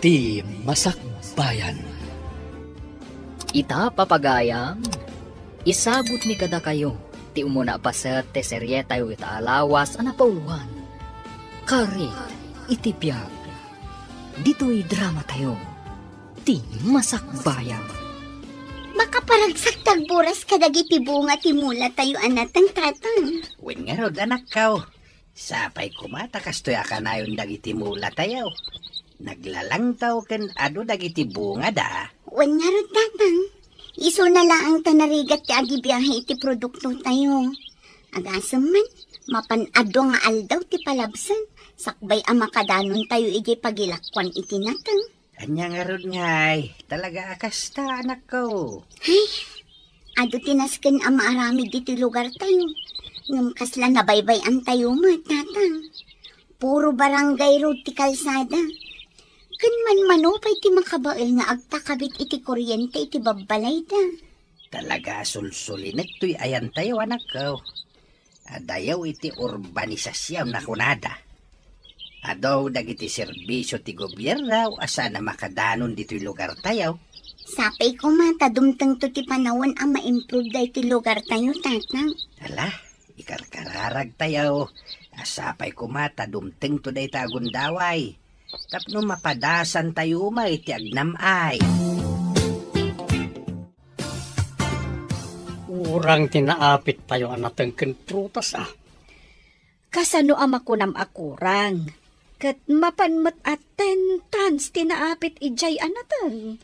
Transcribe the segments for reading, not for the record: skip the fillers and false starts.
Ti Masakbayan. Ita papagayam, isabot mi kada kayo, ti umuna pa sa teserye tayo ita alawas anapauwan. Kari, iti biyag. Dito'y drama tayo, ti Masakbayan. Makaparagsak tagburas kadagiti bunga ti mula tayo anatang tatang. Wen nga rod anak kao. Sapay kumata kastoy akanayon dagiti mula tayo. Naglalang tao ken ado dagiti bunga da. Wan nga ron tatang. Iso na laang tanarigat ti agibiyahe iti produkto tayo. Agasam man, mapanado nga aldaw ti palabsan. Sakbay ang makadanon tayo iti pagilakwan iti natang. Anya nga rod ngay. Talaga akasta anak ko. Ay, ado tinasken ang maaramid diti lugar tayo. Ngam kasla nabaybayan tayo mo, tatang. Puro barangay road ti kalsada. Kan man manupay ti makabael nga agtakabit iti kuryente iti babbalay da. Talaga sulsulinet to'y ayan tayo anak ko. Adayaw iti urbanisasyon na kunada. Adaw dagiti serbisyo ti gobyerno asa na makadanon dito'y lugar tayo. Sapay ko mata dumtang to ti panawon ang ma-improve da iti lugar tayo, tatang. Ala, ikarkararag tayo. Asapay kumata dumteng to day tagundaway. Tapno mapadasan tayo may ti agnamay. Urang tinaapit tayo anatang ken prutas Kasano ang makunam akurang? Kat mapanmat at 10 tons tinaapit ijay anatang.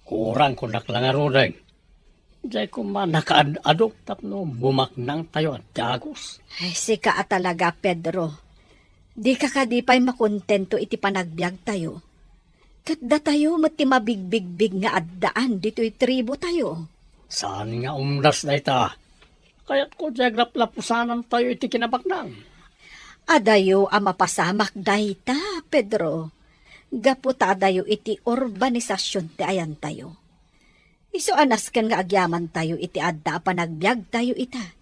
Kurang ko naklangarudeng. Diyay ko man nakaadadok tapno bumaknang tayo at dagos. Ay, sika at talaga, Pedro. Di ka kadipay makontento iti panagbiag tayo. Kat da tayo mati mabigbigbig nga addaan dito'y tribo tayo. Saan nga umras na ita? Kaya't ko diyag laplapusanan tayo iti kinabaknang. Adayo ang mapasamak dayta, Pedro. Gaputa adayo iti urbanisasyon ti ayan tayo. Iso anas ken nga agyaman tayo iti adda panagbiag tayo ita.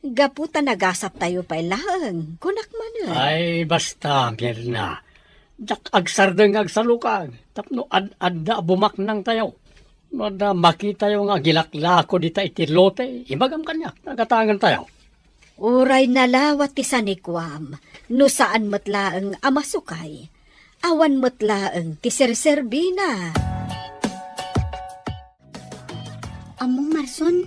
Gaputa nagasap tayo pa ilang, kunak man. Ay, basta, Mirna. Jak agsardeng agsalukag. Tapno adda bumaknang tayo. No da makita yung gilaklako dita iti lote. Ibagam kanya, nagatangan tayo. Uray nalawat ti sanikwam, no saan matlaang amasukay. Awan matlaang ti serserbina. Among Marson,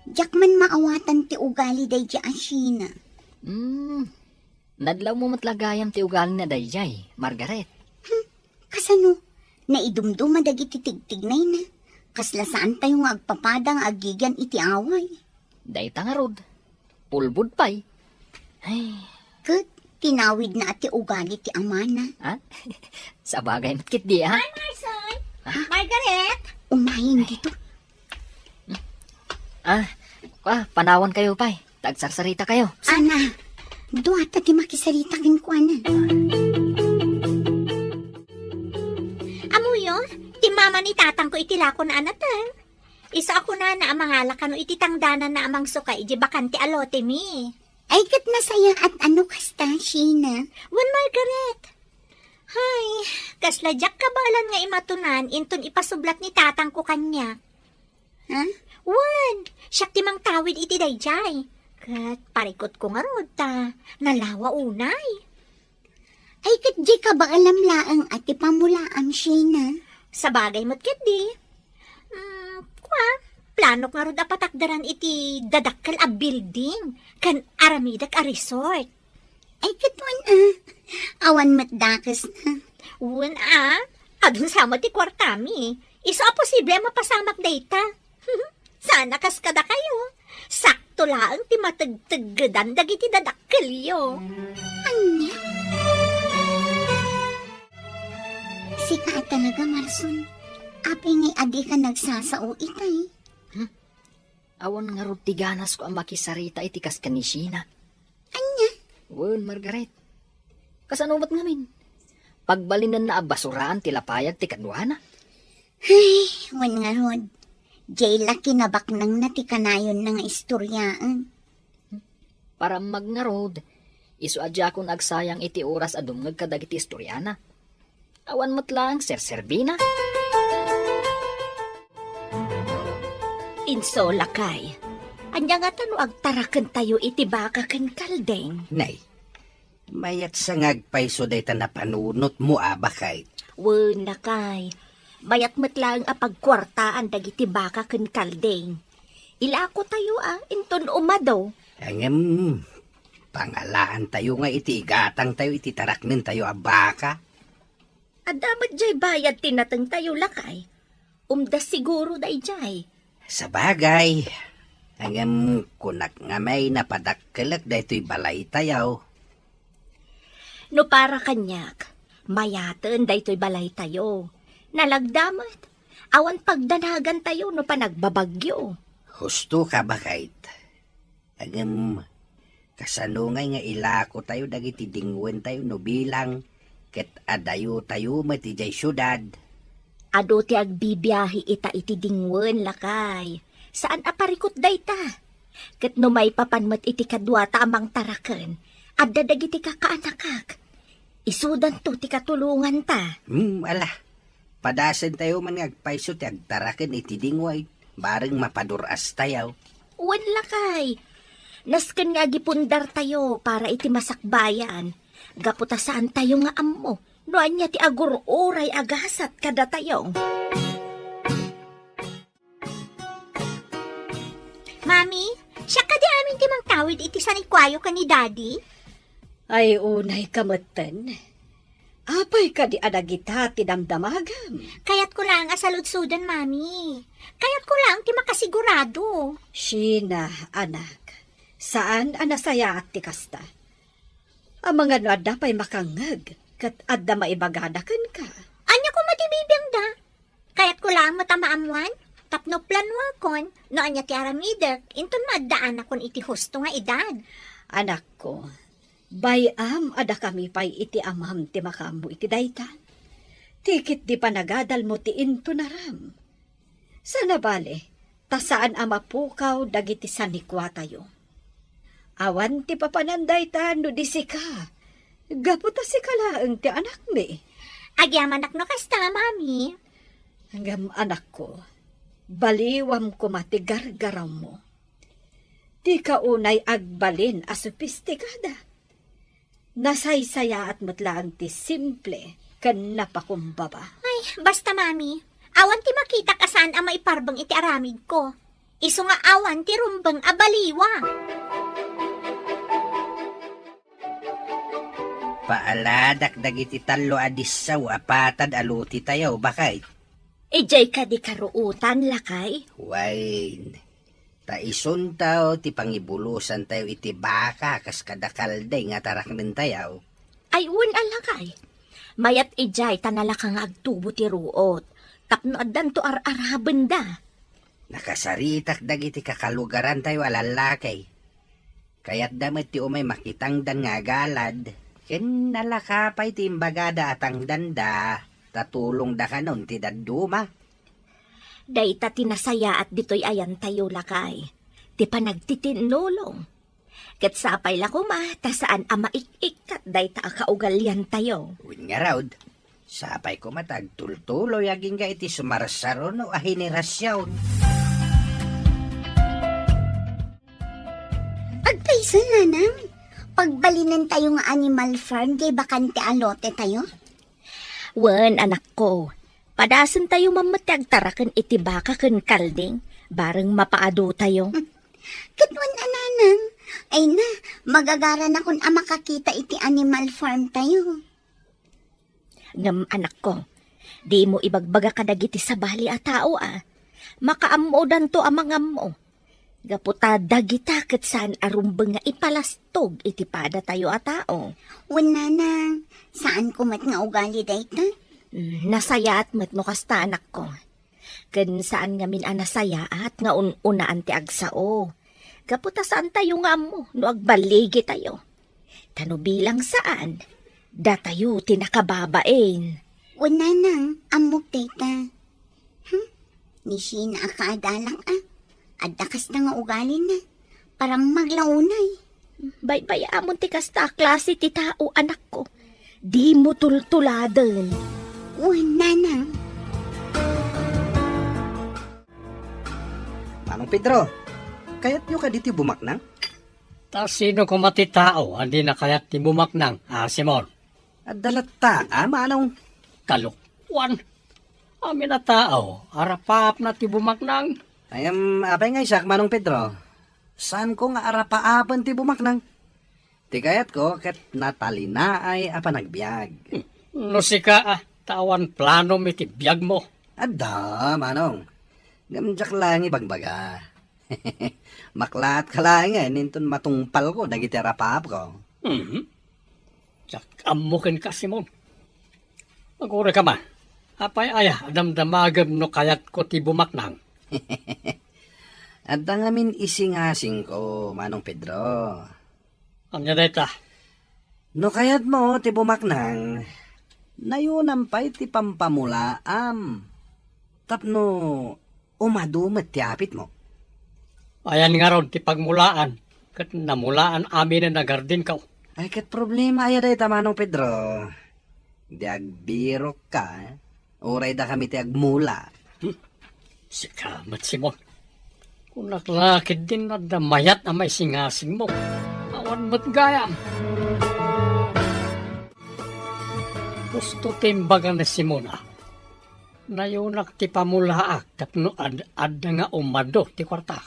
jak man maawatan ti ugali day di asina. Nadlaw mo matlagayam ti ugali na dayjay, Margaret. Kasano, naidumduma dagiti tigtignay na. Kasla saan tayo nga agpapadang agigan iti away. Dayta nga rod, pulbud pay. Ay, Kat, tinawid na ati ugali ti amana. ha? Sa bagay matkit di, ha? Margaret! Umahin dito. Panawan kayo, pay. Tagsarsarita kayo. Ana, duwata ti makisarita kinkwanan. Amuyo, ti mama ni tatang ko itilako na anatan. Isa ako na amangala kano iti tangdanan na amang suka iji bakanti alote mi. Ay kat nasaya at ano kasta, Sheena? Wan Margaret. Hay, kasladyak kabalan nga imatunan inton ipasublat ni tatang ko kanya. Ha? Wan, siyak timang tawid iti dayjay. Kat parikot ko nga rod ta, nalawa unay. Ay kat di ka ba alam laang ati pamulaam, Sheena? Sa bagay mo't kat di. Plano nga rod apatakdaran iti dadakkel a building, kan aramidak a resort. Ay katwan awan matdakas na. Wan adun sama ti kwartami. Iso a posible mapasamak data. Sana kas kada kayo. Sakto lang ti matagtaggadan dagiti dadakkel yo. Anya? Sika talaga, Marson. Apay ngay adi ka nagsasao itay. Awan nga rod ti ganas ko ang makisarita iti kas kanisina. Anya? Wan, Margaret. Kasanumat ngamin. Pagbalinan na abasuraan ti lapayag ti kadwana. Ay, wan nga rod. Jay laki na baknang na ti kanayon na nga istoryaan. Para magngarod, isu adya akong agsayang iti oras adungag kadag iti istoryana. Awan mo't lang, Sir Servina. Inso lakay. Anya nga tano agtaraken tayo iti baka ken kaldeng. Nay, mayat sa ngagpaiso day ta napanunot mo bakay. Wen lakay. Mayat met lang apagkwartaan dagiti baka ken kaldeng. Ilako tayo inton umado. Angem, pangalaan tayo nga iti igatang tayo iti taraknin tayo baka. Adamat jay bayad tinateng tayo lakay. Umdas siguro day jay. Sa bagay, angem kunak nga may napadakkelak da ito'y balay tayo. No para kanyak, mayaten daytoy balay tayo. Nalagdamat, awan pagdanagan tayo no panagbabagyo. Husto ka bakait. Angem, kasanungay nga ilako tayo dagiti dingwen tayo no bilang ket adayo tayo matijay syudad. Ado ti agbibiyahi ita iti dingwen lakay. Saan aparikot dayta? Ket no may papanmat iti kadwata amang taraken, adda dagiti kakaanakak. Isudan to ti katulungan ta. Ala. Padasen tayo man ngagpaiso ti agtaraken iti dingway. Bareng mapaduras tayo. Wen lakay. Nasken nga gipundar tayo para iti masakbayan. Gaputa saan tayo nga ammo. No anya ti agur-uray agasat kada tayo. Mami, siya ka di amin ti mangtawid iti sanikwayo ka ni Daddy? Ay unay kamutten. Apay ka di adagita ti damdamagam. Kayat ko lang asaludsudan, Mami. Kayat ko lang ti makasigurado. Sheena, anak. Saan anasaya at ti kasta? Ang mga nuada pa'y makangag. Kat adda maibagadakan ka. Anya ko matibibiyang da. Kayat ko lang matamaamuan. Tapno planwa kon. No anya ti aramidak. Inton maddaan akon iti husto nga edad. Anak ko, bayam ada kami pa'y iti amam ti makamu iti daytan. Tikit di panagadal mo ti into naram. Sana bale, tasaan amapukaw dagiti sanikwa tayo. Awan ti papananday ta no di sika. Gaputa si kalaang ti anak mi. Agyaman no kasta, Mami. Hanggang anak ko, baliwam ko matigargaraw mo. Di ka unay agbalin asupistikada. Nasaysaya at matlaang ti simple kan napakumbaba. Ay, basta, Mami. Awan ti makita kasan ang maiparbang iti aramid ko. Iso nga awan ti rumbang abaliwa. Paaladak dagiti talo adissaw apatad aluti tayo bakay. Ijay ka di karuutan, lakay. Wain. Taison tao ti pangibulusan tayo iti baka kas kadakalday nga taraknin tayo. Ay, un alakay. Mayat ijay tanalaka nga agtubo ti ruot. Tapno addan to ar-araben da. Nakasaritak dagiti kakalugaran tayo alalakay. Kaya't damit ti umay makitangdan nga galad. Ken nalakapay ti imbagada atang danda. Tatulong da kanon ti daduma. Dayta tinasaya at dito'y ayan tayo lakay. Ti panagtitinulong. Ket sapay lako ma, tasaan ama ik-ikat dayta akaugalyan tayo. Uwin nga raud. Sapay ko matag tultuloy aging ga iti sumarsaron o ahenerasyon. Agpaisan na nang. Pagbalinan tayo nga animal farm, di bakante alote tayo? Wen, anak ko. Padasan tayo mamatag tarakan iti baka ken kalding. Bareng mapaado tayo. Katwan ananang. Ay na, magagara na kun makakita iti animal farm tayo. Ngam anak ko, di mo ibagbaga kadagiti sa bali a tao Makaamodan to amang mo. Gaputa dagita ket saan arumbeng nga ipalastog iti pada tayo a tao. Wala na, saan ko mat nga ugali dayta? Nasaya at mat no kasta anak ko. Ken saan nga min anasaya at nga unaan ti agsao. Gaputa saan tayo nga mo no agbaligi tayo. Tano bilang saan? Datayo tinakababain. Wala nang amok dayta. Ni Sheena akaadalang Adakas na nga ugali na. Parang maglaunay. Bay-bay amon ti kasta klase ti tao anak ko. Di mo tultuladan. Nanang. Manong Pedro, kayat nyo ka dito bumaknang? Ta sino ko matitao, hindi na kayat ti bumaknang, Simon. At dalata, manong. Kalukwan. Amin na tao, arapap na ti bumaknang. Apay nga isak, Manong Pedro. Saan ko nga arapaapan ti bumaknang? Ti kayat ko, kat natalina ay apa nagbiag. No sika, tawan plano mi ti biyag mo. Adda, Manong. Gamjak lang ibagbaga. Maklat ka lang ninton matungpal ko, dagiti arapaap ko. Tsak amukin ka, Simon. Magure ka man. Apay aya, damdamagam no kayat ko ti bumaknang. At ngamin ising-asing ko, Manong Pedro. Anya deta, No kayat mo, ti bumaknang, nayunampay ti pampamulaam. Tapno, umadumat ti apit mo. ayan nga ron ti pagmulaan. Kat namulaan amin na nagardin ka. Ay, kat problema ay day Manong Pedro. Di agbiro ka, Uray da kami ti agmula. Sikamat, Simon. Kung naklakid din na damayat na may singasing mo, awan mo't gayam. Gusto timbagan na Simona. Nayunak ti pamulaak tapno ad nga umado ti kwarta.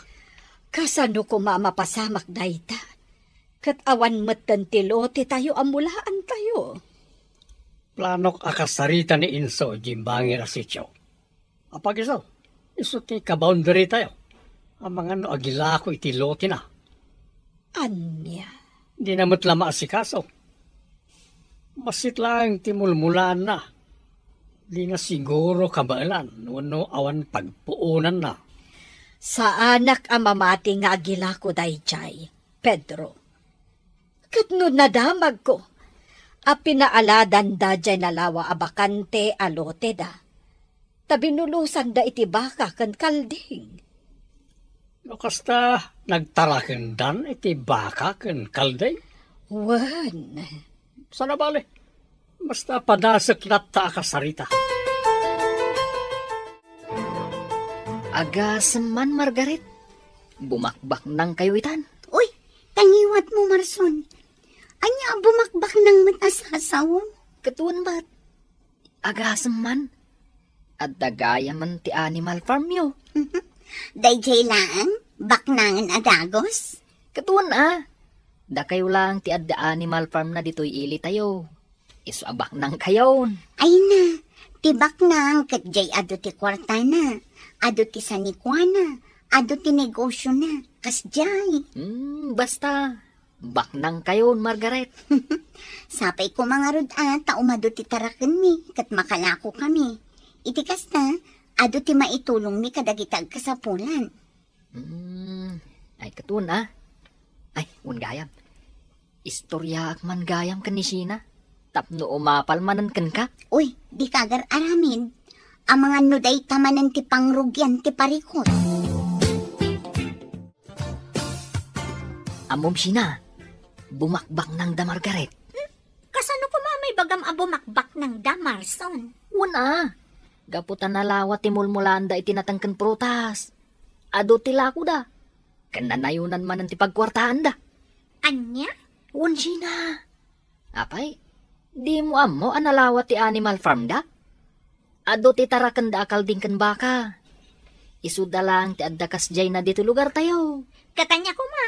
Kasano ko mamapasamak dayta? Kat awan matan ti lote tayo amulaan tayo. Planok akasarita ni Inso, jimbangi rasityo. Apag iso ti kaboundary tayo. Ang mga no agila ko iti lote na. Anya? Di na mo't lama asikaso. Masit lang timulmulan na. Di na siguro kabalan, no awan pagpuunan na. Sa anak ang mamati nga agila ko dayjay, Pedro. Katno nadamag ko. A pinaaladan da jay nalawa abakante alote da. Tabinulusan da iti baka kan kalding. No kasta nagtaraken dan iti baka ken kalday. Wan. Sana bale. Basta padasek latta akasarita. Agas man, Margaret. Bumakbak nang kayo itan. Uy, tangiwat mo, Marson. Anya, bumakbak ng matasasaw. Katuan ba't? Agas man. At dagaya man ti animal farm yo. Dayjay lang, baknangan adagos. Katuan Da kayo lang ti adda animal farm na dito'y ili tayo. Iso abak nang kayon. Ay na, tibak nang katjay ado ti kwarta na. Ado ti sanikwana. Ado ti negosyo na. Kasjay. Basta. Bak nang kayon, Margaret. Sapay ko mga rod taumado ti taraken mi. Kat makalako kami. Iti kasta, ado ti maitulong mi kadagitag kasapulan. Ay katuan Ay, gayam. Istorya ak man gayam kan ni Sina. Tapno umapal manan kan ka. Uy, di kagar aramin. Ang mga nuday tamanan ti pangrugyan ti parikot. Amom Sina. Bumakbak nang da Margaret. Kasano ko mamay bagam abumakbak ng damarson? Una. Gaputan na lawa ti mulmulaan da itinatangkan prutas. Ado tila ko da. Kananayunan man ang ti pagkwartaan da. Anya? Wan Sina. Apay, di mo amo analawa ti animal farm da? Ado ti tarakan da akal din kan baka. Isuda lang ti adda kasjay na dito lugar tayo. Katanya ko ma.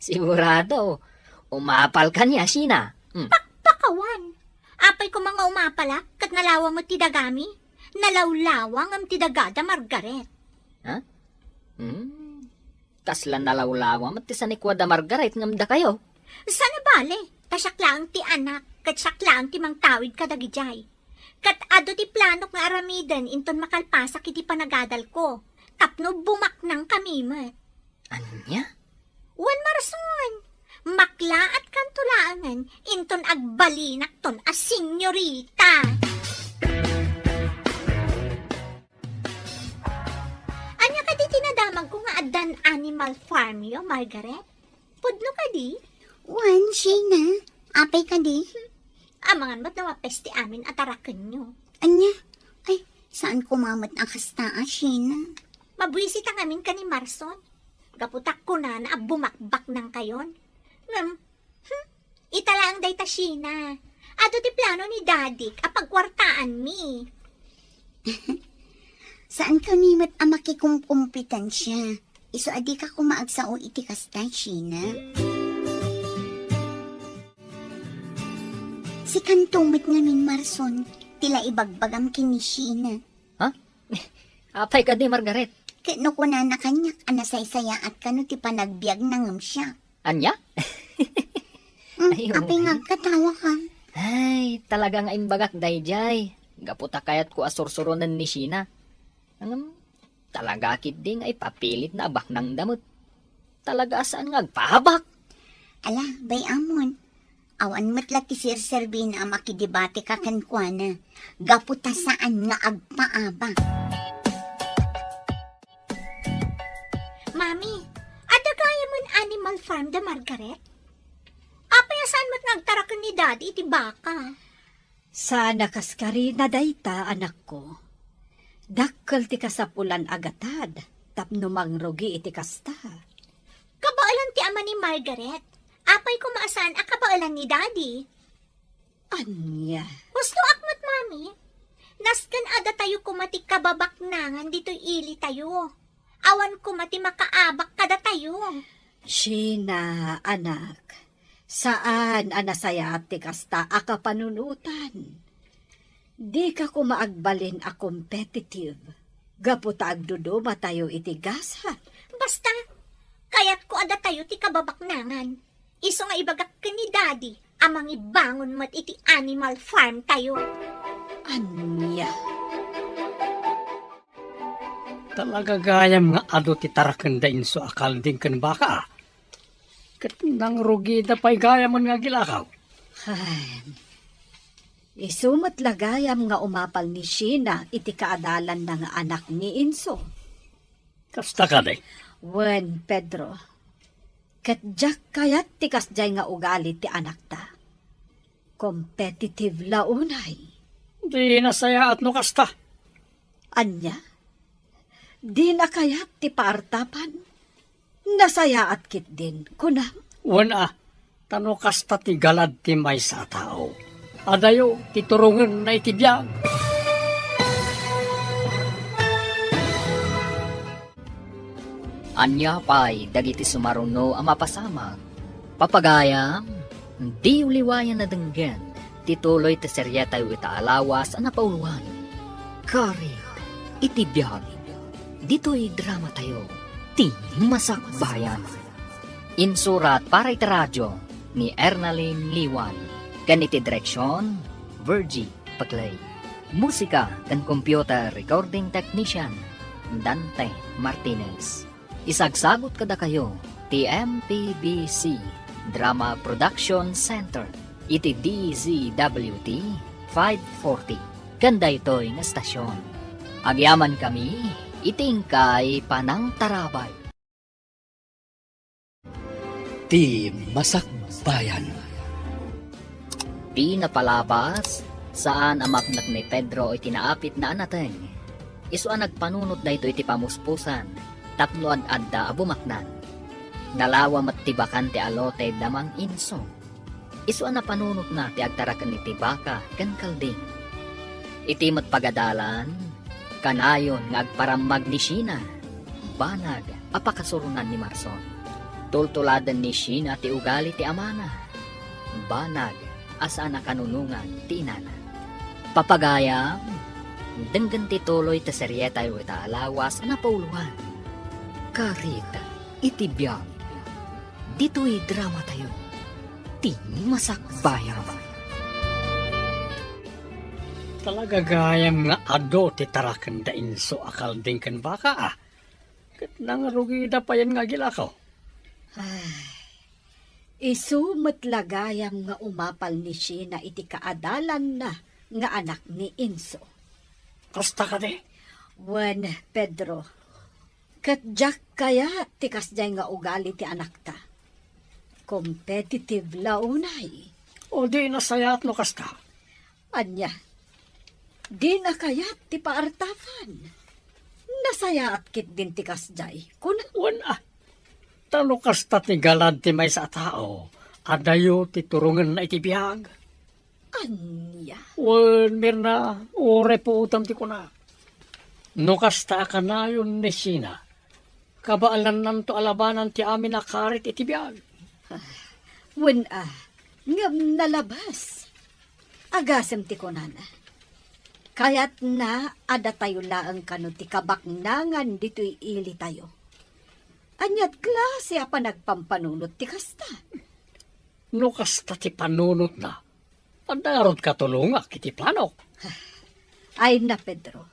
Sigurado. Umapal ka niya, Sina. Pakawan. Apay ko mga umapala, kat nalawa mo ti dagami. Nalawlawang am ti dagada Margaret. Kaslan nalawlawa mat ti sanikwa da Margaret ngamda kayo. Sana bale, kasaklaan ti anak, kat saklaan ti mangtawid kadagijay. Kat ado ti planok nga aramiden, inton makalpasak iti panagadal ko. Tapno bumaknang kami mo. Anya? Wan Marson, makla at kantulaangan, inton agbalinak ton as senyorita. Anya ka di tinadamag ko nga adan animal farm yo, Margaret? Pudno ka di? Wan, Shayna. Apay ka di? Amangan mo't na mapesti amin at arakan nyo. Anya? Ay, saan kumamat ang kastaa, Sheena? Mabwisit ang amin ka ni Marson. Gaputak ko na bumakbak ng kayon. Itala ang dayta Sheena. Ato ti plano ni Dadik apagkwartaan mi. Saan kamimat ang makikumkumpitan siya? Iso adi ka kumaagsao iti kasta, Sheena? Si kantumit ngamin, Marson, tila ibagbagam kini Sheena. Ha? Apay ka di, Margaret. Kano ko na nakanyak, anasay-saya at kano ti panagbiag nangam siya. Anya? Ayaw. Apay nga katawa ka. Ay, talaga nga inbagak dayjay. Gaputa kayat ko asursuronan ni Sheena. Talaga akit ding ay papilit na abak ng damot. Talaga saan nga agpahabak? Ala, bay amon. Awan matla ti Sir Servina ang makidibate ka kankwana. Gaputa saan nga agpaaba. Mami, adagaya mo animal farm da Margaret? Apaya saan mo't nagtarakan ni Daddy iti baka? Sana kaskari na dayta, anak ko. Dakkel ti kasapulan agatad, tapno mangrugi iti kasta. Kabaalan ti ama ni Margaret. Apay ko maasan a kabaalan ni Daddy. Anya? Gusto akmat, Mami. Naskan ada tayo kumati kababaknangan dito'y ili tayo. Awan kumati makaabak kada tayo. Sheena, anak. Saan anasaya ti kasta akapanunutan? Di ka kumaagbalin a competitive. Gaputa agduduma tayo iti gasat. Basta, kayat ko ada tayo ti kababaknangan. Iso nga ibagak ka ni Daddy, amang ibangon mo't iti animal farm tayo. Anya? Talaga gayam nga ado ti tarakan da inso akal din kan baka. Kat nang rugi da pa'y gayamon nga gilakaw. Ay, isumat lagayam nga umapal ni Sheena iti kaadalan ng anak ni Inso. Kasta ka day. Wen, Pedro, katjak kayat ti kasjay nga ugali ti anak ta. Competitive launay. Di nasaya at no kasta. Anya? Di na kayat ti paartapan. Nasaya at kit din, kunam. Wana, tano kasta ti galad ti may sa tao. Adayo, titurungan na itibiyag. Anya pa'y dagiti sumaruno ang mapasama. Papagayam, di uliwayan na denggen. Tituloy ti seryetay itaalawas ang napauluan. Karit, itibiyag. Dito'y drama tayo. Ti Masakbayan. Insurat para iti radyo ni Ernalyn Liwan. Ganiti direksyon, Virgie Paglay. Musika kan computer recording technician, Dante Martinez. Isagsagot kada kayo, TMPBC Drama Production Center, iti DZWT 540. Ganda ito'y nga stasyon. Agyaman kami, itingkay panang tarabay. Ti Masakbayan. Di napalabas, saan amaknak ni Pedro ay tinaapit na anateng. Iso ang nagpanunot na ito iti pamuspusan, tapno ad-adda abumaknan. Nalawa mattibakan ti alote damang inso. Iso ang napanunot na ti agtarakan ni tibaka kan kalding. Iti matpagadalan, kanayon nga agparamag ni Sheena, banag apakasurunan ni Marson. Tultuladan ni Sheena ti ugali ti amana, banag asa na kanunungan ti inana. Papagaya, denggan ti tuloy ta seryeta yu ita alawas na pauluhan. Karita, itibiyag, dito'y drama tayo, ti Masakbayan. Talaga gayam nga ado ti tarakan da inso akal din kan baka ah. Kat nang rugi da pa yan nga gilakaw. Isumat lagayam nga umapal ni Sheena iti kaadalan na nga anak ni Inso. Kasta ka de. Wen, Pedro, katjak kaya ti kasjay nga ugali ti anak ta. Competitive launay. O di nasaya at no kasta. Anya, di na kayat ti paartakan. Nasaya at kit din ti kasjay. Kuna, Wan tano kasta ti galad ti may sa tao. Adayo ti turungan na iti biyag. anya. Wan mirna, ore po utam ti kuna. No kasta ka na yun ni Sina. Kabaalan nan to alabanan ti amin akarit iti biyag. Wen ngam nalabas. Agasem ti kunana. Kayat na ada tayo laang kano ti kabaknangan dito'y ili tayo. Anyat klase pa nagpampanunot ti kasta. No kasta ti panunot na. Padarod katulungak iti planok. Ay na Pedro,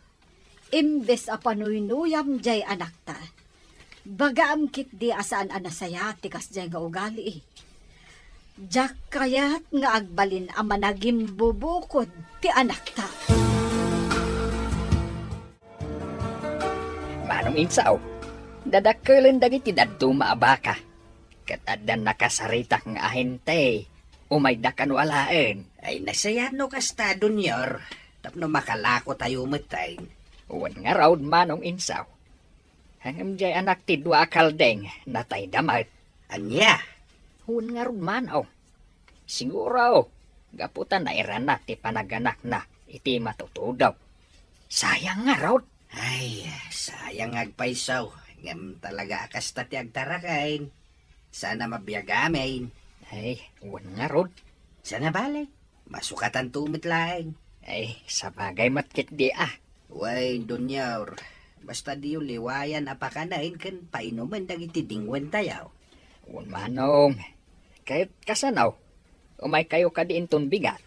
imbes a panuyuyam jay anak ta. Bagaam kit di asaan anasaya ti kasjay nga ugali eh. Jak kayat nga agbalin a managim bubukod ti anak ta. Manong insaw, dadakkelan dagiti dadto maabaka. Kat addan nakasaritak nga ahente, umay dakan walaen. Ay nasaya no kasta dunyor. Tapno makalako tayo matay. Uwan nga raw manong insaw. Hangam jay anak ti dua kaldeng natay damat. Anya, Uwan nga ron manaw. Siguro, gaputan na irana ti panaganak na iti matutudaw. Sayang nga raw. ay, sayang agpaisaw. Ngam talaga kasta ti agtarakain. Sana mabiyagamin. Ay, uwan nga raw. Sana balay. Masukatan tumit laing. Ay, sa bagay matkit di Way, dunyor. Basta di yung liwayan apakanain kan painuman dagiti dingwen tayaw. Uwan manong. Kahit kasanaw, umay kayo ka di inton bigat.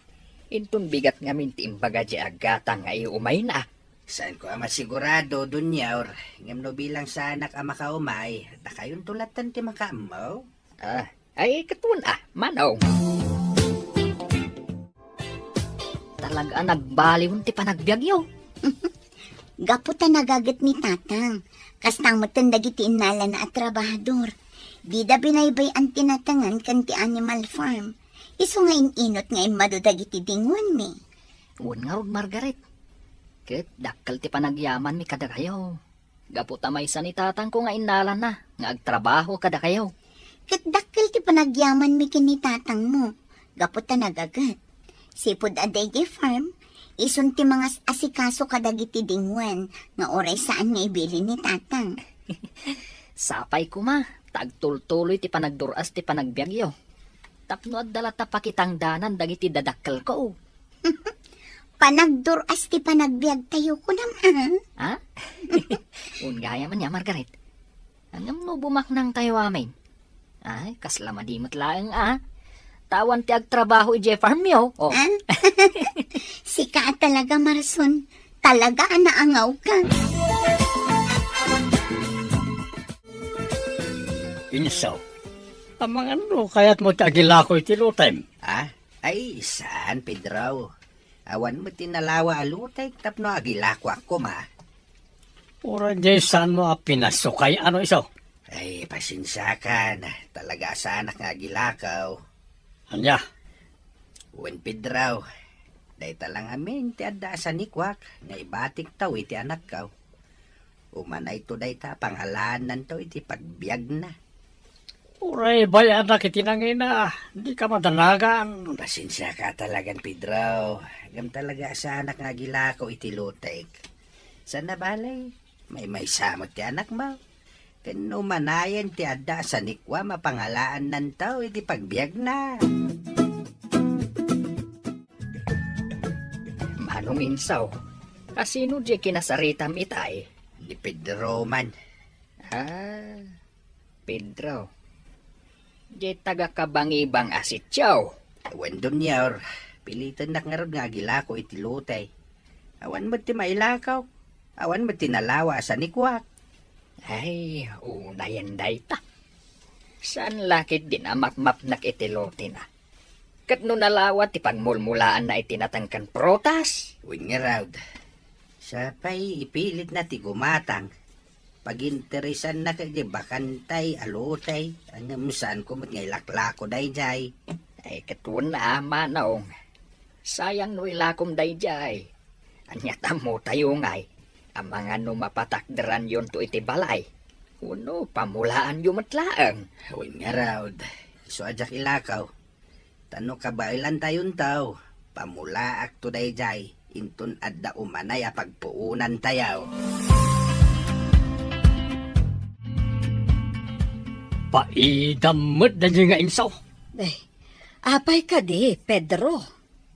Inton bigat nga minti imbaga di agata nga umay na. Saan ko masigurado, dunyor. Ngam no bilang sa anak ang makaumay, na kayong tulatan ti makaamaw. Ay, katun manong. Talaga nagbaliw ti panagbiagyo. Gaputa nagagat ni tatang. Kastang matandagiti inala na at trabahador. Di da binaybay ang tinatangan kan ti animal farm. Iso nga inot nga imadudagiti dingwan mi. Uwan nga ron, Margaret. Ket dakkal ti panagyaman mi kada kayo. Gaputa may sanitatang ko nga inalan na, nga agtrabaho kada kayo. Katdakkel ti panagyaman mi kini tatang mo. Gaputa nagagat. Sipod adayge farm, ison ti mga asikaso kadagiti dingwan nga oray saan nga ibili ni tatang. Sapay ko ma, tagtultuloy ti panagduras ti panagbiagyo. Tapno at dalata pakitang danan dagiti dadakkel ko. Panagduras ti panagbiag tayo ko naman. Ha? Ungaya man niya, Margaret. Hanggang no bumaknang tayo amin. Ay, kaslamadimot laeng Tawan ti agtrabaho ije farm yo. Oh. Ah? Sika talaga, Marson. Talaga naangaw ka. Insaw. Amang ano, kaya't mo ti agilako iti lutem. Ay, saan, Pedro? Awan mo tinalawa alutay, tapno agilako ako ma. Ora di saan mo pinasukay ano isaw. Ay, pasensya ka na. Talaga sa anak nga agilakaw. Anya, Uwan Pedro, dahi talang amin ti adda sa nikwak, nga ibatik taw iti anak kaw. Umanay to dahi ta, panghalanan to iti pagbiag na. oray bayan na kitinangin na, di ka madanagan. Pasensya ka talagang Pedro. Hanggang talaga sa anak nga gilakaw iti lutek. Sana balay, may samot ti anak mo. Kano manayan ti adda sa nikwa, mapanghalaan nan tao iti pagbiag na. Manong insaw, kasino di kinasaritam itay? Ni Pedro man. Pedro. Di taga kabangibang asityaw. Awan dunyor, pilitan na nga ron nga gilako iti lutay. Awan mo ti mailakaw. Awan mo tinalawa sa nikwak. Ay, unayan day ta. Saan lakit din map nak itilote na? Kat no nalawa ti pagmulmulaan na itinatangkan protas. Uwing nga raw. Sapay ipilit na ti gumatang. Pag-interesan na kay bakantay, alutay. Ano saan ko mat ngay laklako day jay. Ay, katuon na manaong. Sayang no ilakom dayjay. Anya tamo tayo ngay. Ang mga no mapatakderan yon to iti balay. Uno, pamulaan yung matlaang. Uy nga raw, so ajak ilakaw. Tano kabailan tayon taw. Pamulaak to dayjay. Intun adda umanay a pagpuunan tayaw. Paidamot na dyan nga insaw. Apay ka di, Pedro.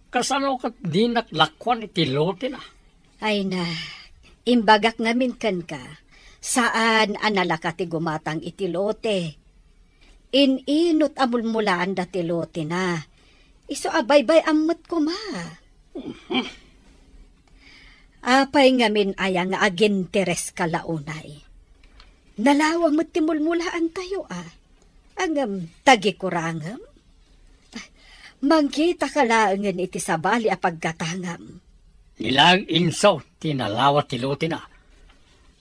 Kasano ka di naklakwan iti lote na. Ay na, imbagak ngamin kan ka. Saan anala ka ti gumatang iti lote? Ininot amulmulaan da ti lote na. Iso abaybay amot ko ma. Apay ngamin aya nga aginteres kalaunay. Nalawang mo't timulmulaan tayo Angam tagikurangam. Mangkita ka laangan iti sabali a pagkatangam. Nilang insaw, tinalawat ti lote na.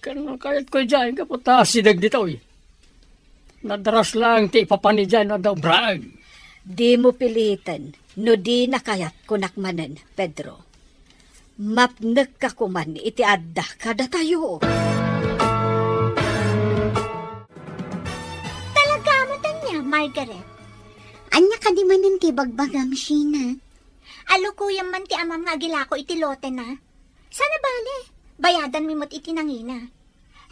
Kano kayat ko dyan, kaputa sidag dito Nadaras lang ti ipapani dyan na daw brag. Di mo pilitan, no di nakayat kunakmanan, Pedro. Mapnek ka kuman iti adda kada tayo. Talaga mo niya, Margaret. Anya ka di manan ti bagbagam, Sheena. Alukuyam man ti amam nga gilako iti lote na. Sana bale, bayadan mi mo't iti nangina.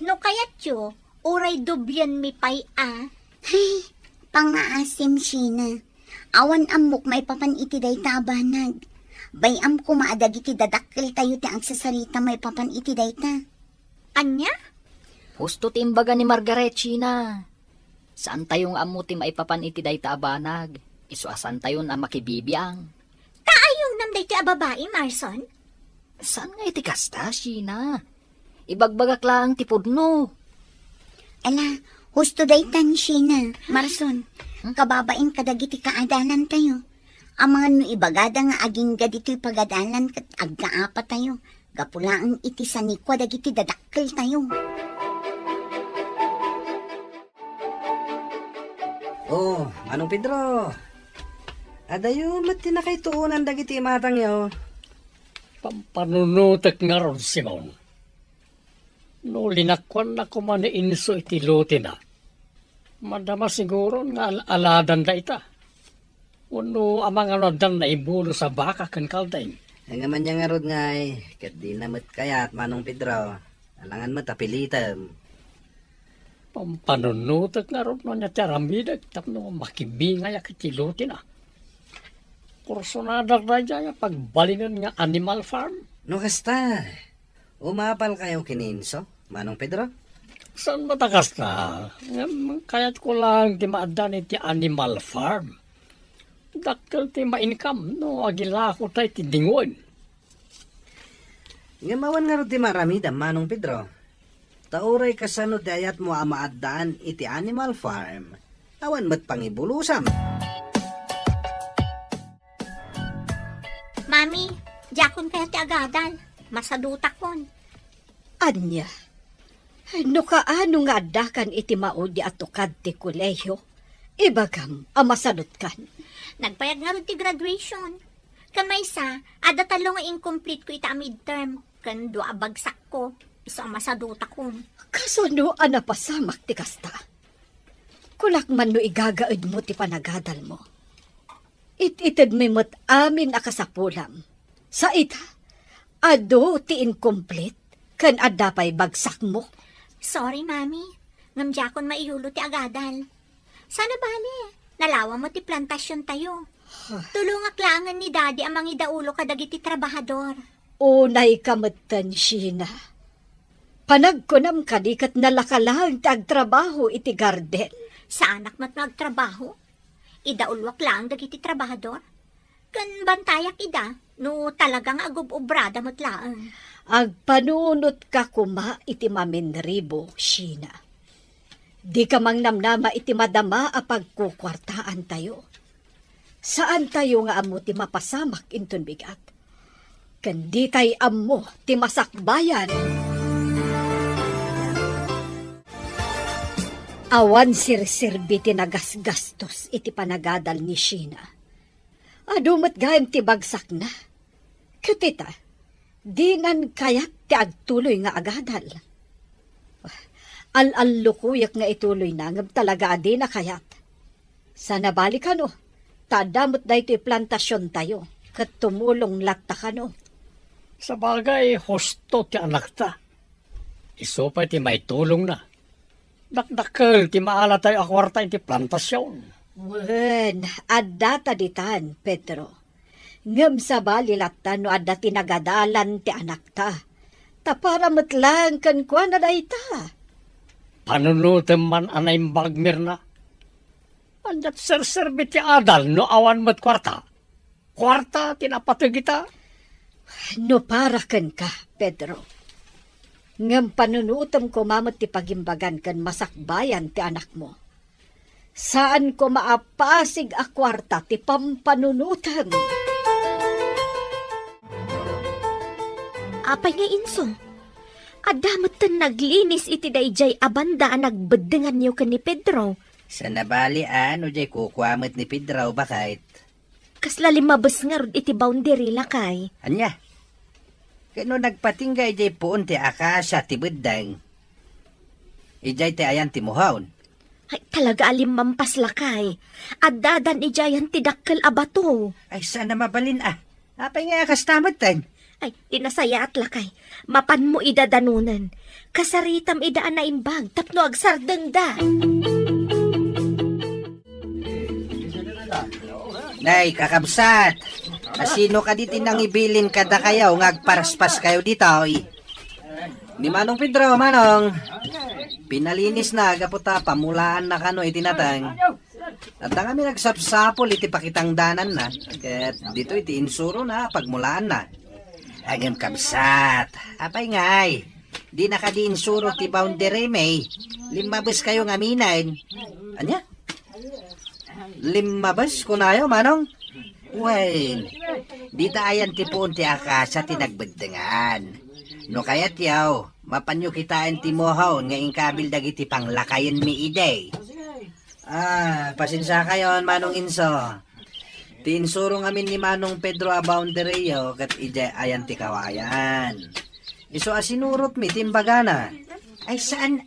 No kayat yo, uray dubyan mi pay Ay, pangaasim, Sheena. Awan amok may papan iti day tabanag. Bayam ko maadag iti dadakkel tayo ti ang sasarita may papan iti day ta. Anya? Husto timbaga ni Margaret China. Saan tayong amo ti maipapan iti day taabanag? Isuasan tayo na makibibiyang. Kaayaw nam day ti ababae, Marson? Saan nga iti kasta, China? Ibagbagak lang ti pudno. Ala, husto day tan, Sheena. Marson, kababain kadagiti kaadalan tayo. Ang mga no ibagada nga aging gadito'y pagadalan kat agkaapa tayo. Gapulaan iti sanikwa dagiti dadakkel tayo. Oh, Manong Pedro. Adayo, mat tinakaytuunan dagiti matang yaw. Pampanunutek nga ron, Simon. No linakwan na kumani inso iti lote na. Madama siguro nga aladan da ita. Uno amang anodan na ibulo sa baka kan kalday. Ang man niya nga rod ngay, kat di na mat kayat, Manong Pedro. Alangan mat apilitan. Pampanunutek nga ron no niya tiaramidag tapno makibingay iti lote na. Kursonadak na dyan pagbalingan nga animal farm. No kasta, umapal kayo kininso, Manong Pedro? Saan matakas na? Kaya't ko lang di maadan iti animal farm. Dakkel ti ma-income, no, agila ko tayo ti dingon. Ngamawan nga rin ti maramida, Manong Pedro. Tauray kasano ti ayat mo amaadaan iti animal farm. Awan mat pangibulusam. Mami, jakon kaya ti agadal. Masaduta kon. Anya, no kaano nga adakan iti maudi atukad ti kuleyo? Ibagam, amasadot kan. Nagpayag nga rin ti graduation. Kan may isa, ada talo nga incomplete ko ita midterm. Kan dua bagsak ko. Isa masaduta kon. Kasano anapasamak ti kasta? Kulak man no igagaid mo ti panagadal mo. Ititid mi mo't amin akasapulam. Sa ita, ado ti incomplete, kan adapay bagsak mo. Sorry, Mami. Ngamjakon maihulo ti agadal. Sana bale. Nalawa mo ti plantasyon tayo. Tulungak langan ni Daddy ang mangidaulo kadagiti trabahador. Unay kamatan, Sheena. Panagkunam kadikat nalakalang tagtrabaho iti garden. Sa anak mo't nagtrabaho. Idaulwak lang dagiti trabahador. Kan bantayak ida, no talagang agob-obrada mo't laang. Agpanunot ka kuma iti maminribo, Sheena. Di ka mang namnama iti madama a pagkukwartaan tayo. Saan tayo nga amo ti mapasamak inton bigat? Kandi tay amo ti masakbayan. Awan sirsirbi ti nagasgastos iti panagadal ni Sheena. Adumat gayam ti bagsak na. Katita, di nan kayat ti agtuloy nga agadal. Al-al-lukuyak nga ituloy na ngam talaga adi na kayat. Sana balik ano, tadamot na ito'y plantasyon tayo, kat tumulong latta ka no. Sa bagay, husto ti anak ta. Iso pa ti may tulong na. Dakdakkel ti maala tayo akwarta iti plantasyon. Wen, adda taditan, Pedro. Ngam sa bali latta no adda tinagadalan ti anak ta. Ta para matlang kan kwa na day ta. Panunutem man anay bagmir na. Andat serserbi ti adal no awan mat kwarta. Kwarta tinapatag kita. No para kan ka, Pedro. Ngam panunutom ko mamot ti pagimbagan kan masakbayan ti anak mo. Saan ko maapasig a kwarta ti pampanunutan? Apay nga inso. Adamot tan naglinis iti dayjay abanda ang nagbedengan niyo kan ni Pedro. Sa nabali ano jay kukwamot ni Pedro bakit? Kasla limabas nga rod iti boundary lakay. Anya? Kano nagpatinggay jay puon ti akasya ti bedang. Ijay ti ayan ti muhaon. Ay talaga alim mampas lakay. Addadan ijayan ti dakkel abato. Ay sana mabalin ah. Apay nga kastamot tan. Ay, tinasaya at lakay. Mapan mo idadanunan. Kasaritam idaan na imbag. Tapno agsardeng da. Nay, kakabsat. Asino ka diti nang ibilin kada kayo ngagparaspas kayo dito oy. Ni Manong Pedro, Manong. Pinalinis na agaputa pamulaan na kano itinatang. At na kami nagsapsapol iti pakitang danan na. Ket dito iti insuro na pagmulaan na. Agam kabsat. Apay ngay. Di nakadiinsuro ti boundary may. Limabas kayo ng aminain. Anya? Limabas ko na Manong? Well, di taayan ti puon ti akasa ti nagbagdangan. No kayat yaw, mapanyo kitaan ti mohon nga ingkabil dagiti panglakayan mi iday. Pasensya kayon Manong Inso. Tinsuro ngamin ni Manong Pedro a boundary yo kat ijay ayan ti kawayan. Iso asinurot mi timbagana. Ay saan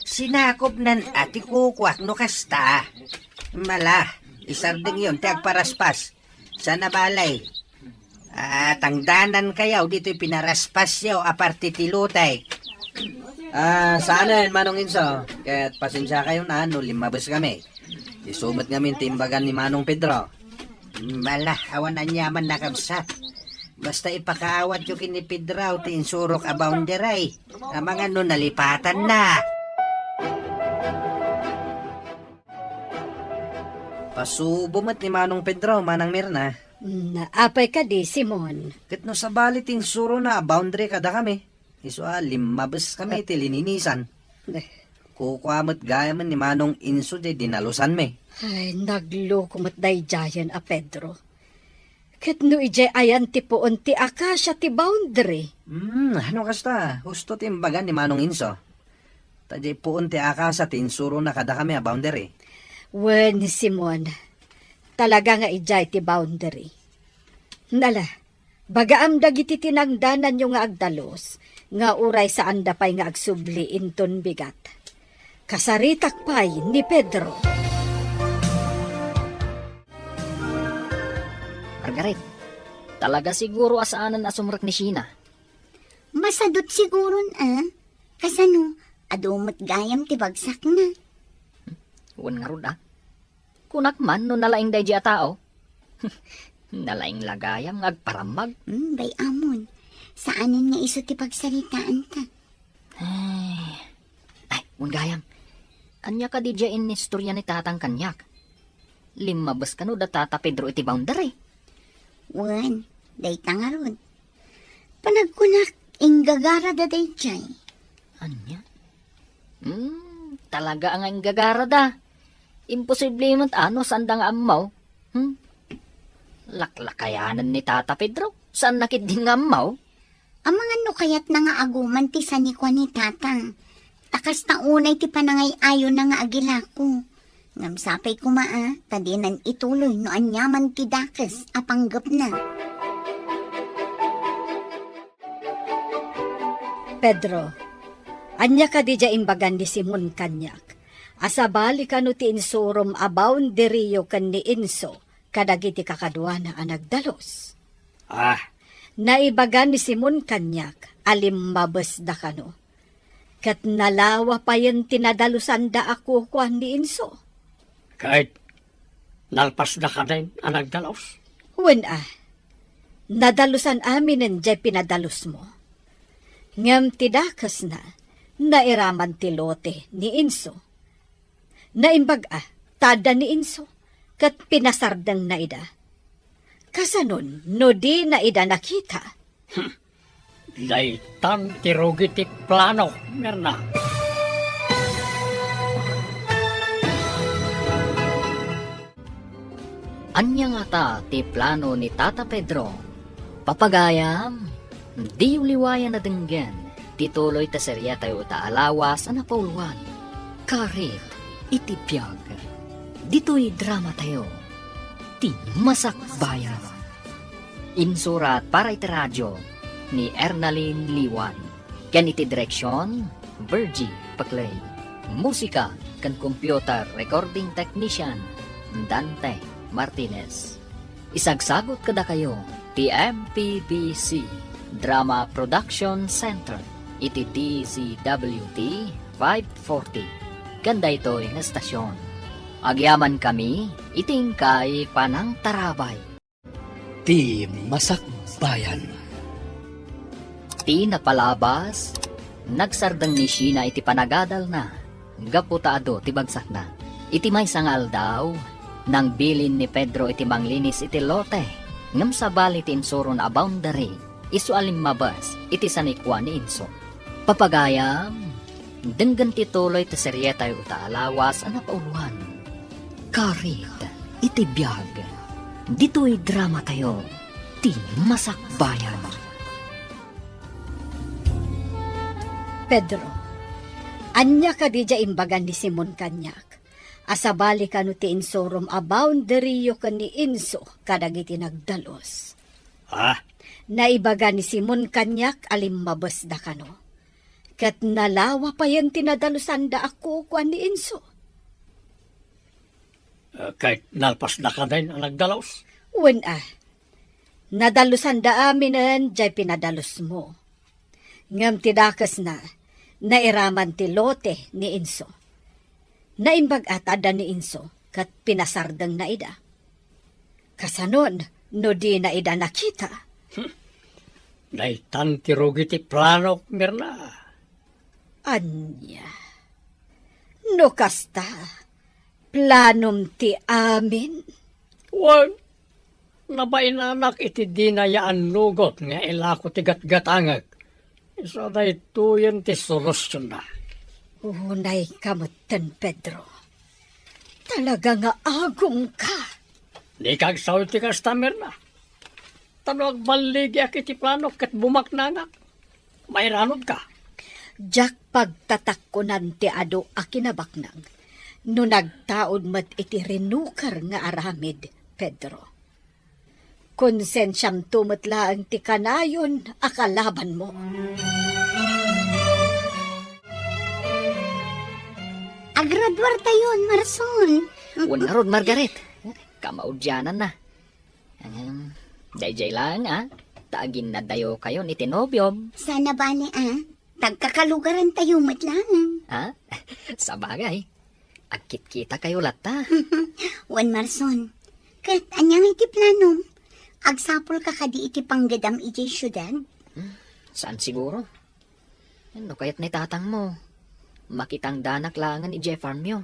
Sinakob nan ati kukwak no kasta. Mala, isarding yon ti agparaspas. Sa nabalay. Tangdanan kayaw dito'y pinaraspas yaw aparte ti lutay. Saan Manong Inso? Kaya't pasensya kayo na limabas kami. Isumat ngamin timbagan ni Manong Pedro. Mala, awan na nyaman nakabsat. Basta ipakaawat yung kini Pedro, tinsurok a boundary. Ang mga nalipatan na. Pasubumat ni Manong Pedro, Manang Mirna. Naapay ka di, Simon. Kat no sa bali tinsuro na boundary kada kami. Iso limabas kami tilininisan. Kukwamot gaya man ni Manong Inso di dinalusan me. Ay, naglukumot day jayan a Pedro. Ket no ije ayan ti puon ti akasya ti boundary. Ano kasta? Husto timbagan ni Manong Inso. Tadjay puon ti akasa tinsuro na kada kami a boundary. Wen, Simon, talaga nga ijay ti boundary. Nala, bagaam dagiti tinangdanan yung nga agdalos, nga uray sa andapay nga agsubli inton bigat. Kasaritak pay ni Pedro. Margaret, talaga siguro asaanan na sumrak ni Sheena. Masadot siguro Kasano, adumot gayam ti bagsak na. Huwag nga rod Kunak man no nalaing day di a tao. Nalaing lagayam agparamag. Bay amon. Saanin nga iso ti pagsalitaan ta? Ay, gayam. Anya ka di dyan in istorya ni tatang kanyak. Limabas ka no da tata Pedro iti boundary. Wan, day tangarod. Panagkunak, inggagara da day jay. Anya? Talaga ang gagara da. Imposible man saan nga amaw. Laklakayanan ni Tata Pedro. Saan nakit din nga amaw? Ang mga kayat na nga aguman ti sanikwa ni tatang. Takas ta unay ti panangay ayo na nga agila ko. Ngamsapay kumaa, tadinan ituloy no anyaman kidakas, apanggap na. Pedro, anya ka di dya imbagan ni Simon Kanyak. Asabali ka no ti insurom abawn diriyo kan ni Inso, kadagiti kakadwa na anagdalos. Ah, Naibagan ni Simon Kanyak, alimbabas da kano. Kat nalawa pa yan tinadalusan da ako kuan ni Inso. kahit nalpas na ka din ang nagdalos. Wen nadalusan amin ang jay pinadalos mo. Ngam tidakas na, nairaman ti lote ni Inso. Naimbag tada ni Inso, kat pinasardang na ida. Kasanon, no di na ida nakita. Daytan tirugiti plano, Mirna. Anya nga ta ti plano ni Tata Pedro. Papagayam, di uliwayan na denggen, tituloy ta serya tayo ta alawas na pauluan. Karit, itipyag. Dito'y drama tayo. Ti Masakbayan. Insurat para iti radyo ni Ernalyn Liwan. Ken iti direksyon, Virgie Paclay. Musika kan computer recording technician, Dante Martinez. Isagsagot kada kayo ti MPBC Drama Production Center iti DCWT 540. Ganda ito'y na stasyon. Agyaman kami iting kay Panang Tarabay. Ti Masakbayan. Ti napalabas, nagsardang ni Sheena iti panagadal na, gaputado ti bagsak na. Iti may sangal daw, nang bilin ni Pedro iti manglinis iti lote, ngam sabali ti insuron a boundary, isu alimmabas iti sanikwa ni Inso. Papagayam, denggan ti tuloy ti serye tayo ta alawas a napauluan. Karit, iti biyag, dito'y drama tayo, ti Masakbayan. Pedro, anya ka di dya imbagan ni Simon Kanyak. Asabali ka no ti insurom a boundary kan ni Inso, kadagiti nagdalos. Ah, Naibaga ni Simon Kanyak alimmabas da kano. Kat nalawa pa yan tinadalusan da ako kuan ni Inso. kahit nalpas na ka din ang nagdalos. Wen nadalusan da aminan jay pinadalos mo. Ngam tidakas na, nairaman ti lote ni Inso. Naimbag atada ni Inso, kat pinasardang na ida. Kasanon, no di na ida nakita. Daytan tirugiti plano, Mirna. Anya, no kasta, planom ti amin. Wag, nabainanak iti dinayaan nugot nga ilako ti gatgatangag. Isa daytoyen ti solusyon na. Unay kamutan, Pedro. Talaga nga agong ka. Di kag sawi ti kasta, Mirna. Tanong baligi iti plano kat bumaknangak. Mayranod ka. Jak pagtatakkunan ti ado a kinabaknang, no nagtaod mat iti renukar nga aramid, Pedro. Konsensyam tumatlaang ti kanayon akalaban mo. Agradwar tayon, Marson. Unarod, Margaret. Kamaudyanan na. Jay lang, Taagin na dayo kayo ni Tinobyom. Sana bali tagkakalugaran tayo matlang. Sabagay. Agkit kita kayo lata. Wan Marson, kat anyang iti planom, agsapol ka kadi iti panggadam iti syudad. Saan siguro? Ano kayat ni tatang mo? Makitang danak langan ije farm yo.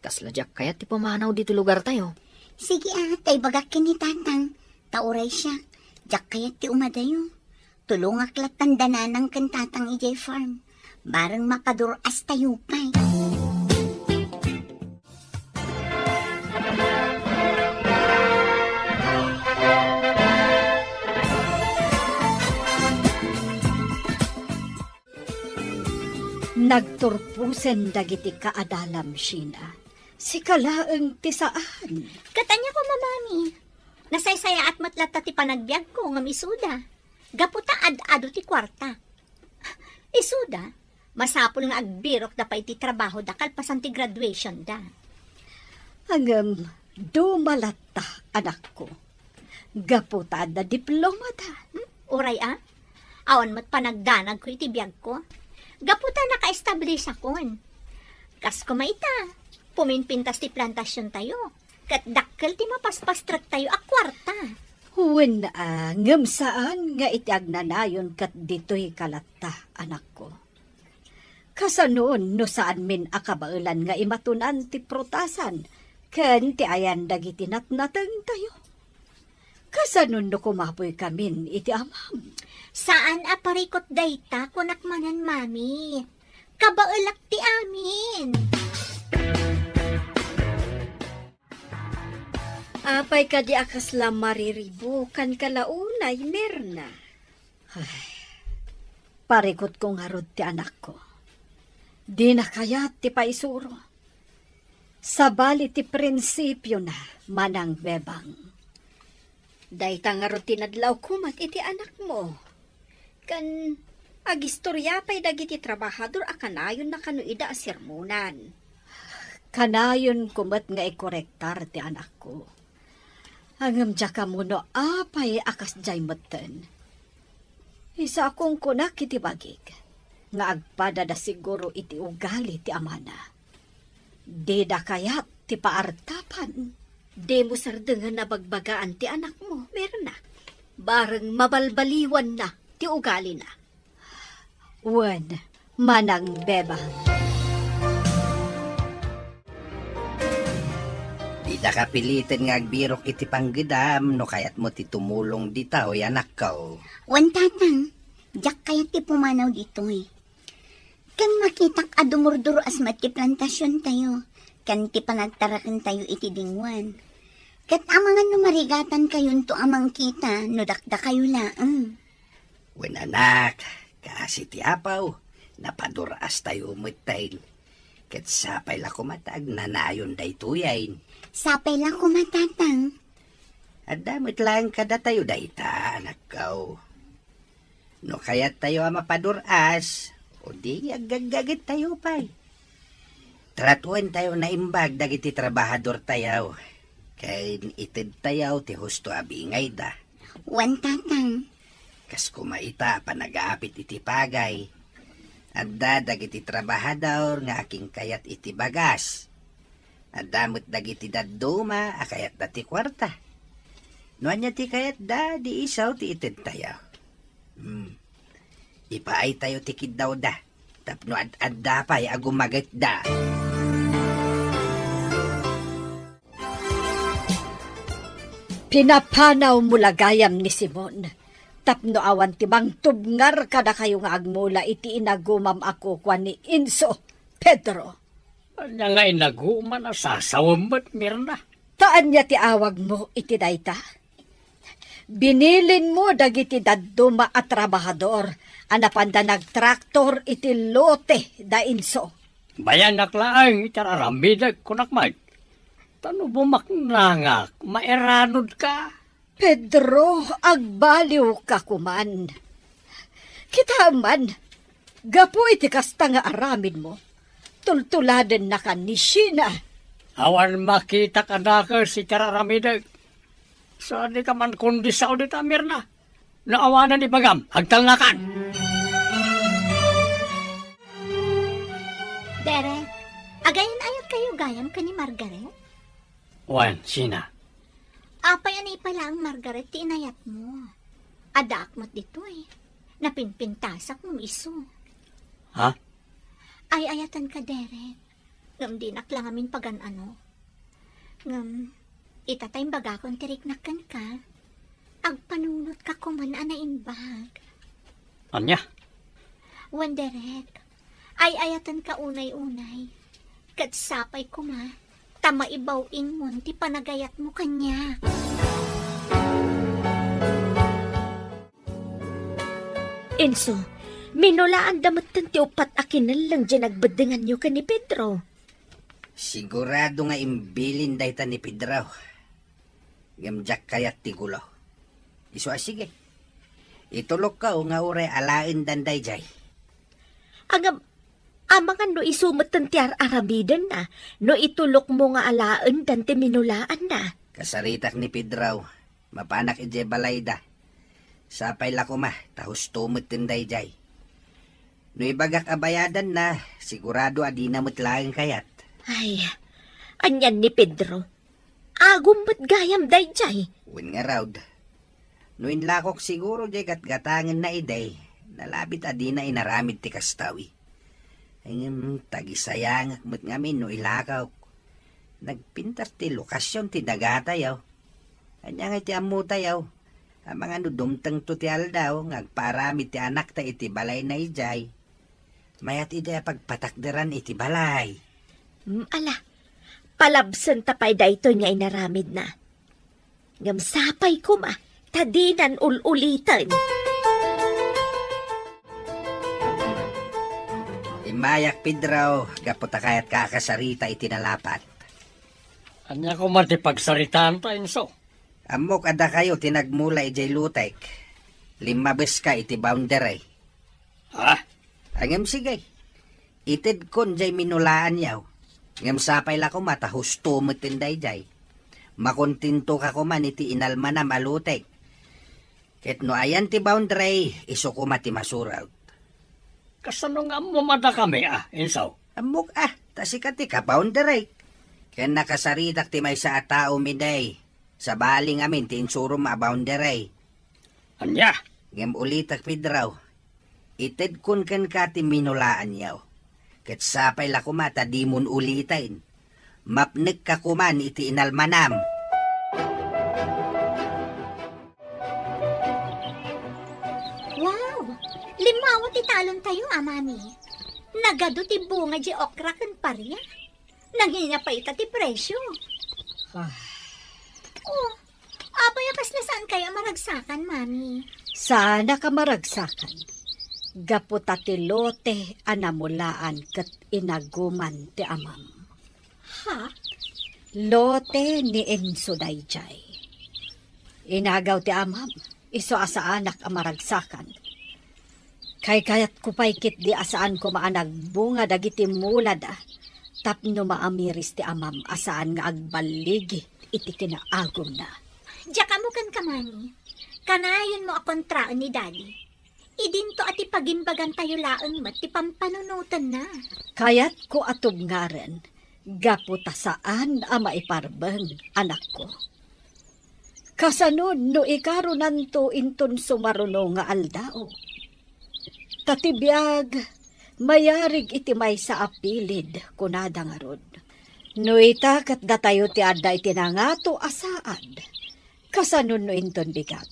Kasladyak kayat ti pumanaw dito lugar tayo. Sige tay bagak ni tatang. Tauray siya, jak kayat ti umadayo. Tulungak latan dananang kan tatang ije farm. Barang mapaduras tayo pa'y. Nagturpusen dagiti kaadalam, Sheena. Si kalaeng tisaan. Katanya ko, mamami. Nasaysaya at matlata ti panagbiag ko ng isuda. Gaputa ad-ado ti kwarta. Isuda, masapul nga agbirok da pa iti trabaho da kalpasan ti graduation da. Hanggang dumalata, anak ko. Gaputa da diploma da. Uray awan mat panagdanag ko iti biag ko. Gaputa naka-establish akon. Kas kumaita, puminpintas ti plantasyon tayo. Kat dakkel ti mapaspastrat tayo a kwarta. Huwin ngam saan nga iti agnanayon kat dito'y kalata, anak ko. Kasanoon no saan min akabailan nga imatunan ti prutasan, ken ti ayan dagiti natnateng tayo. Kasanon no kumapoy kamin iti amam. Saan aparikot dayta kunak manan, mami? Kabaulak ti amin. Apay ka di akas la mariribo kan kalaunay, Mirna. Ay, parikot kong harod ti anak ko. Di na kaya ti paisuro. Sabali ti prinsipyo na manang bebang. Dahita nga ro tinadlaw kumat iti anak mo. Kan agistorya pa'y dagiti trabahador akanayon na kanuida a sermonan. Kanayon kumat nga ikorektar ti anak ko. Hangam dya mo no apay akas jay matan. Isa akong kunak iti bagig. Nga agpada da siguro iti ugali ti amana. Di da kayat ti paartapan. Di mo sardengan na bagbagaan ti anak mo, meron na. Bareng mabalbaliwan na ti ugali na. Wan, manang bebang. Di da kapilitin nga agbirok iti panggedam no kayat mo ti tumulong dita o anak ko. Wan tatang, jak kaya ti pumanaw dito eh. Kan makitak adumurduro as mati plantasyon tayo. Kan ti panagtarakan tayo iti dingwan. Kat amangan no marigatan kayon to amang kita, no dakda kayo laang. Wen anak, kasi ti apaw, napaduraas tayo umitayin. Kat sapay la kumatag nanayon day tuyain. Sapay lang kumatatang. At damit lang kada tayo dayta, anak ko. No kayat tayo mapaduras, o di agagagit tayo pa'y. Tratuan tayo na imbag dagiti trabahador tayo. Kay itid tayo ti husto abingay da. Wan tatang. Kas kumaita panagaapit iti pagay. Adda dagiti trabahador nga aking kayat iti bagas. Adamot dagiti dadduma akayat da ti kwarta. Nuanya ti kayat da di isaw ti itid tayo. Ipaay tayo ti kiddaw da. Tapno adda pa'y agumagat da. Pinapanaw mula gayam ni Simon. Tapno awan tibang tubngar kada kayo nga agmula iti inagumam ako kwa ni Inso, Pedro. Anya nga inaguman na sasawambat, Mirna. Taan niya ti awag mo iti dayta? Binilin mo dagiti dadduma at trabahador, anapanda nagtraktor iti lote da Inso. Bayan naklaang itararamidag kunakmag. Tano bumaknangak, maeranod ka. Pedro, agbaliw ka kuman. Kita man, gapo iti kasta nga aramin mo. Tultuladen na ka ni Sheena. Awan makita ka na ka si tararamidag. So di ka man kundi sa ulit, Mirna. Naawanan ni Bagam, hagtalnakan. Derek, agayon ayot kayo gayam ka ni Margaret? Wan, Sina. Apa yan pala ang Margaret, tinayat mo. Adaak mo't dito eh. Napinpintasak mo iso. Ha? Ay ayatan ka, Derek. Ngam dinak lang amin pagan ano. Ngam, itatay baga kong tiriknakan ka. Agpanunot ka kuman anaimbag. Anya? Wan, Derek. Ay ayatan ka unay-unay. Katsapay ko ma. Tama ibawin mo, ti panagayat mo kanya. Enso, minolaan damot ti upat akinan lang dyan nagbedingan nyo ka ni Pedro. Sigurado nga imbilin dayta ni Pedro. Gamjak kayat ti gulo. Iso sige. Itulok ka nga ure alain danday jay. Ang mga no isumatan ti aramidan na, no itulok mo nga alaan dan ti minulaan na. Kasaritak ni Pedro. Mapanak ije balayda. Sapay lako ma, tahos tumot tinday jay. No ibagak abayadan na, sigurado adi na mutlaang kayat. Ay, anyan ni Pedro. Agum ba't gayam day jay? Win nga raud. No inlakok siguro jay gatgatangan na iday, nalabit adi na inaramid ti kastawi. Ayun, tagisayangak mo't ngamin no ilakaw. Nagpintas ti lokasyon ti dagatayaw. Anya nga ti amutayaw. Ang mga nudumtang to ti aldaw, ngagparamid ti anak ta iti balay na ijay. Mayat ida pagpatakderan iti balay. Ala, palabsan tapay dayto niya inaramid na. Ngamsapay ko ma, tadinan ululitan. Imayak Pedro, gaputa kayat kakasarita iti nalapat. Anya ko man ti pagsaritaan ta, Inso. Amok ada kayo tinagmula ijay lutek. 5 bes ka iti boundary. Ha? Angem sige. Itid kon jay minulaan yaw. Ngem sapay la ko mata husto metinday jay. Makontinto ka ko man iti inalmanam alutek. Ket no ayan ti boundary, iso ko mati masuraw. Kasano nga mo mada kami, Inso? Amok tasikati ka boundary. Ken nakasaritak ti may sa tao miday. Sa baling amin ti insuro ma boundary. Anya? Ngem ulitak Pedro. Itid kun ken ka ti minulaan yaw. Ket sapay la kumata di mun ulitain. Mapnek ka kuman iti inalmanam. Wow, limawa ti talon tayo, mami. Nagado ti bunga di okra kan parya. Nanginya pa ita ti presyo. Oh, abay akas na saan kaya maragsakan, mami? Sana ka maragsakan. Gaputa ti lote anamulaan ket inaguman ti amam. Ha? Lote ni Enso dayjay. Inagaw ti amam, iso asa anak ang maragsakan. Kay kayat kupaykit di asaan ko maanagbunga dagiti mulad tapno maamiris ti amam asaan nga agbaligi iti kinaagom na. Diya mo kan kamani. Kanayon mo a kontraan ni daddy. Idinto ati pagimbagan tayo laang mat ti pampanunutan na. Kayat ko atog nga rin, gaputa saan ang maiparbang anak ko. Kasanod no ikarunan to inton sumaruno nga aldao. Tatibiyag, mayarig iti may sa apilid kunada nga rod. No itakat datayo ti adda iti nangato asaad. Kasanod no inton bigat.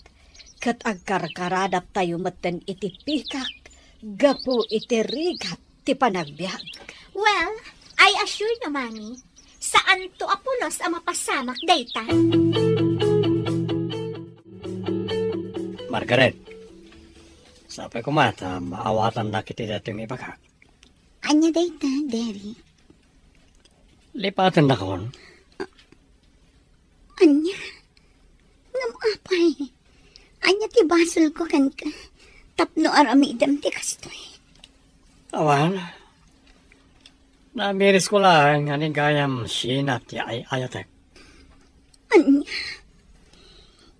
Kat agkarkaradat tayo maten iti pikak, gapu iti rigat ti panagbiag. Well, I assure you, mami, saan to apulos ang mapasamak dayta? Margaret, sapay ko mata, maawatan na kiti datong ibaka. Anya dayta, Derry? Lipatan na kon. Anya? Ngamapay. Anya ti basol ko kan ka. Tapno aramidam ti kastoy. Awan, namiris ko lang aning gayam sinat ti ayatek. Anya?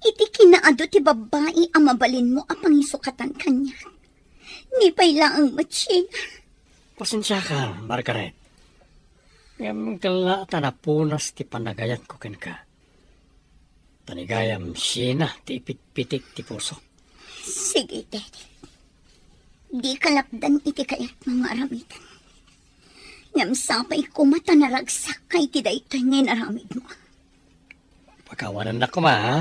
Iti kinaado ti babae ang mabalin mo apang isukatan kanya. Ni pay lang ang matsin. Pasensya ka, Margaret. Ngam kala tanapunas ti panagayat ko ken ka. Tanigayam sina ti ipit-pitik ti puso. Sige, Daddy. Di kalapdan iti kayat mga aramitan. Ngam sapay kumata naragsak kay ti daytoy ngayon aramid mo. Pagkawanan na ko ma, ha?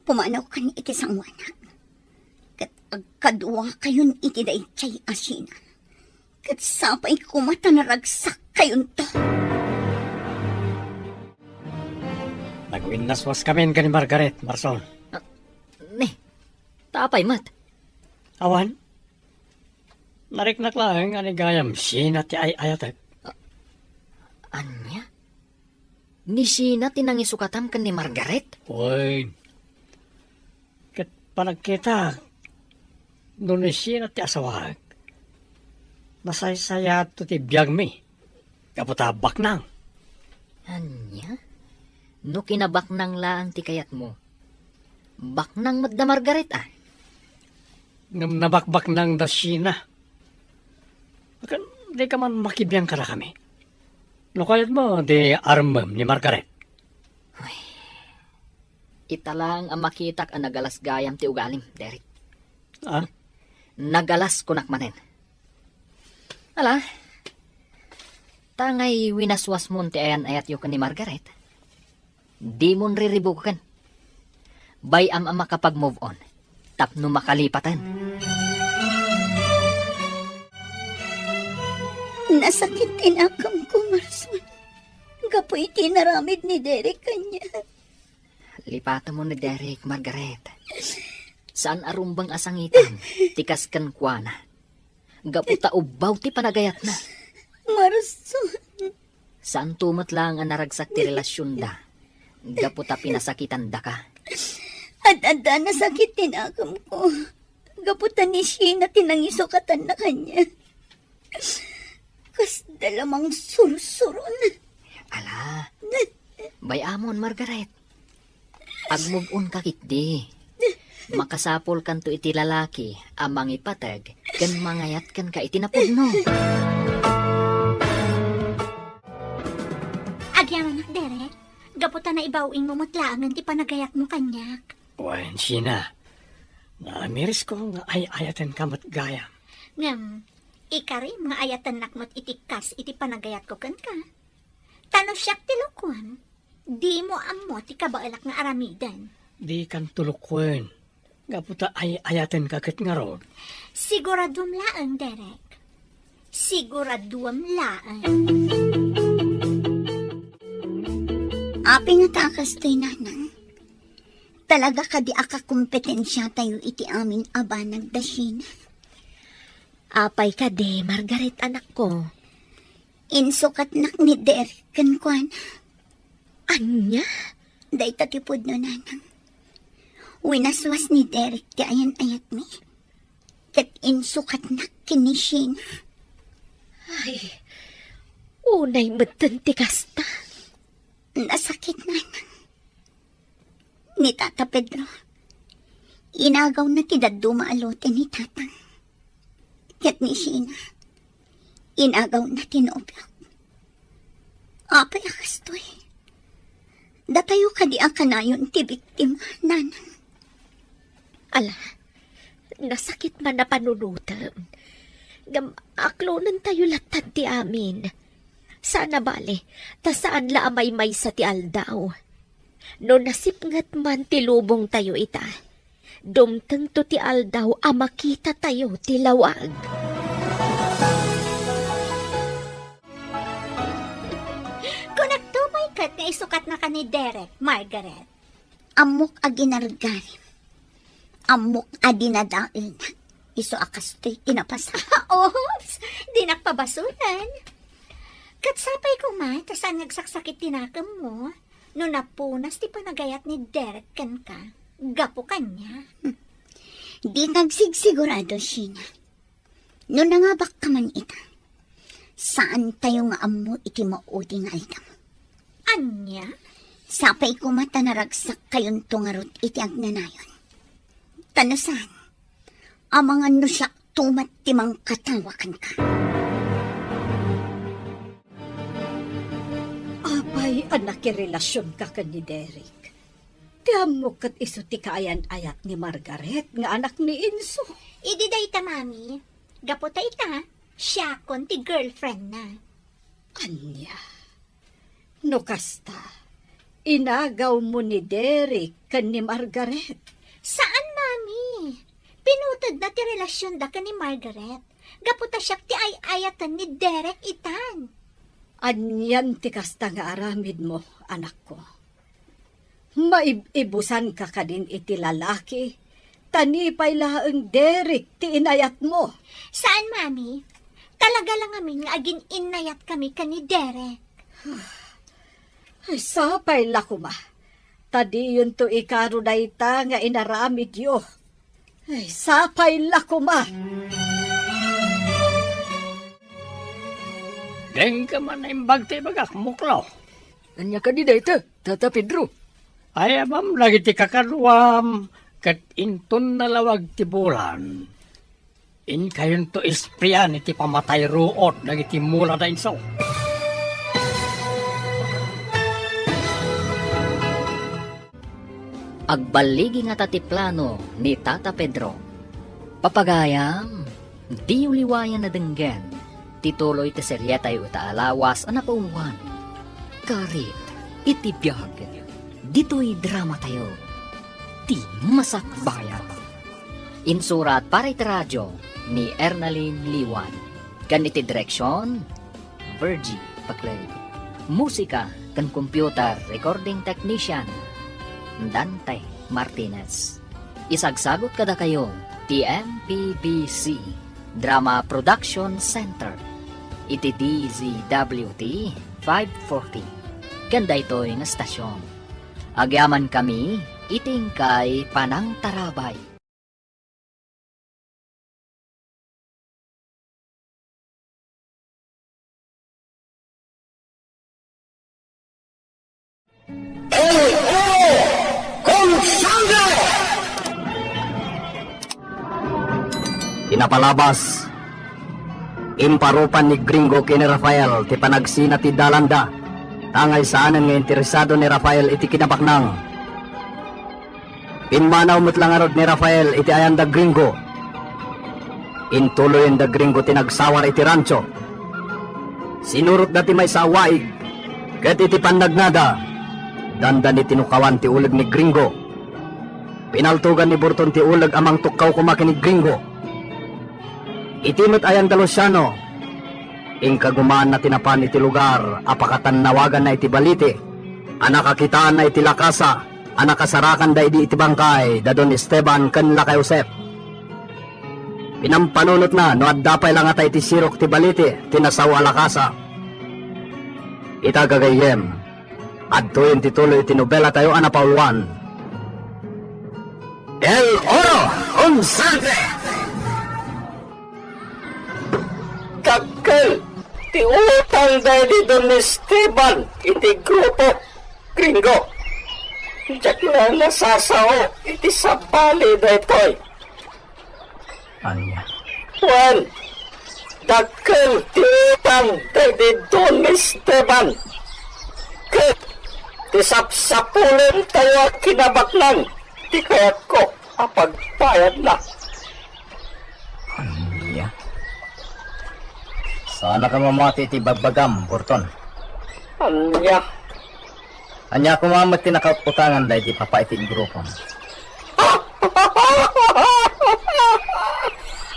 Pumanaw ka ni iti sangwanak. Kat agkadwa kayon iti daytay asina. Kat sapay kumata naragsak kayon to. Nagwinaswas kami ka ni Margaret, Marson. Ne, tapay mat. Awan, nariknak lang aning gayam sina ti ayatek. Anya? Ni Sheena tinangisukatam kan ni Margaret? Uy, kat panagkita, noon siya na ti asawag. Masaya-saya to ti biyag mi. Kaputabak nang. Anya? No kinabaknang laang ti kayat mo. Baknang madda Margaret ah. Nabakbak nang dasina. Di ka man makibiyang kara kami. No kayat mo, di armam ni Margaret. Ita lang ang makitak ang nagalas gayam ti ugalim, Derek. Ah? Nagalas kunak manen. Ala, tangay winaswas mo ti ayan ayat yu ni Margaret. Di mon riribukan. Bayam ang makapag-move on. Tapno makalipatan. Nasakit tinakam ko, Marson. Gapoy tinaramid ni Derek kanya. Lipatan mo ni Derek, Margaret. Saan arumbang asangitan? Tikas kan kuana. Gaputa ubaw ti panagayat na. Marson. Saan tumat lang ang naragsak ti relasyon da? Gaputa pinasakitan da ka. At nasakit tinakam ko. Gaputan ni Sheena tinangisukatan na kanya. Kas dalamang sursuron. Ala, bayamon, Margaret. Ag-move on ka kitdi. Makasapol kan to iti lalaki, amang ipatag, kan mangayat kan ka iti napudno. Agyaman nak, Derek. Gaputan na ibawing mo mutlaangan ti panagayat mo kanyak. Uy, sina. Namiris ko nga ay-ayatan ka matgayam. Ngam, ikari mga ayatan nakmat itikas iti panagayat ko kan ka. Tano siyak ti lukuan. Di mo amo ti kabaalak nga aramidan. Di kan tulukwen. Gaputa ay-ayatan ka kat nga ron. Siguradum laang, Derek. Siguradum laang. Api nga takas to'y nanang. Talaga ka di akakompetensya tayo iti amin aba nagdasin. Apay ka de, Margaret anak ko. Insukat nak ni Derek kan kwan. Anya? Day tatipod no nanang. Winaswas ni Derek ti ayan ayat mi. Kat insukat nak kinishin. Ay, unay matan ti kasta. Nasakit nanang. Ni Tata Pedro. Inagaw na ti daduma alote ni Tatang. Kat ni Sheena. Inagaw na tinobyak. Apay akastoy. Datayo ka di ang kanayon ti biktima, nanang. Ala, nasakit man na panunutan. Aklonan tayo latan ti amin. Sana bale, ta saan la amay sa ti aldaw. No nasipngat man ti lubong tayo ita. Dumteng to ti aldaw makita tayo ti lawag. Kung nagtumay kat nga isukat na ka ni Derek, Margaret. Amok a ginargarim. Amok a dinadail na. Iso akastoy tinapasa. Oops! Di nakpabasulan. Katsapay ko man, tasan nagsaksakit tinakam mo. No napunas ti panagayat ni Derek kan ka. Gapo kanya. Di nagsigsigurado, Sheena. No nangabak ka man ita. Saan tayo nga amo iti maudi nga alda mo? Anya? Sapay ko mata naragsak kayon tungarot iti agnanayon. Tanasan, amangan no siya tumat timang katawakan ka. Apay anak relasyon ka ni Derek. Tiamo kat iso ti kaayan-ayat ni Margaret nga anak ni Inso. Idi day ta, mami. Gapo ta ita. Siya kon ti girlfriend na. Anya, no kasta, inagaw mo ni Derek kan ni Margaret. Saan, mami? Pinutod na ti relasyon da ka ni Margaret. Gapo ta siya ti ay-ayatan ni Derek itan. Anyan ti kasta nga aramid mo, anak ko. Maibusan ka din iti lalaki. Tanipay laang Derek ti inayat mo. Saan, mami? Talaga lang amin nga agin inayat kami ka ni Derek. Ay, sapay lakuma. Tadi yun to ikaro dayta nga inaramid yo. Ay, sapay lakuma. Deng ka man na imbagti bagak muklaw. Anya ka di dayta, Tata Pedro. Ay, abam, lagi ti kakaluam, kat inton nalawag ti bulan. In kayon to ispriyan iti pamatay ruot, lagi ti mula na insaw. Agbaligi nga tatiplano ni Tata Pedro. Papagayam, di uliwayan na denggen, tituloy ti seryetay uta alawas ana pauwan. Karit, iti biyag, dito'y drama tayo, ti masakbayan. Insurat para iti radyo ni Ernalyn Liwan. Ganiti direksyon, Virgie Paclay. Musika kan computer recording technician, Dante Martinez. Isagsagot kada kayo, TMPBC Drama Production Center. Iti DZWT 540. Ganda ito'y nga stasyon. Agyaman kami, iting kay Panang Tarabay. Pinapalabas imparupan ni Gringo kini Rafael ti panagsina ti Dalanda tangay saanan nga interesado ni Rafael iti kinabaknang. Pinmanaw mutlangarod ni Rafael iti ayan da Gringo. Intuloy da Gringo tinagsawar iti rancho. Sinurot dati may sawaig ket iti pandagnada dandan iti tinukawan ti uleg ni Gringo. Pinaltugan ni Burton ti uleg amang tukaw kumakin ni Gringo. Itimot ayan da Luciano, ingkagumaan na tinapan iti lugar, apakatan nawagan na iti baliti, anakakitaan na iti lakasa, anakasarakan da iti bangkay, da Don Esteban ken Laka Josep. Pinampanunot na, no addapay lang ata iti sirok ti baliti, tinasawa lakasa. Itagagayem, adtoyin tituloy iti nobela tayo anapauluan. El Oro Unsante! Kakal, ti utang dahil di Don Esteban, iti grupo, Gringo. Diyak na nasasao, iti sabali da ito'y. Anya? Juan, dakal, ti utang dahil di Don Esteban. Kat, ti sapsapulan tayo kinabaklang, ti kayat ko, apagbayad na. Anya? Sana ka mamati ti bagbagam, Burton. Anya? Anya kumamat ti nakautangan dahil di papaitin grupo.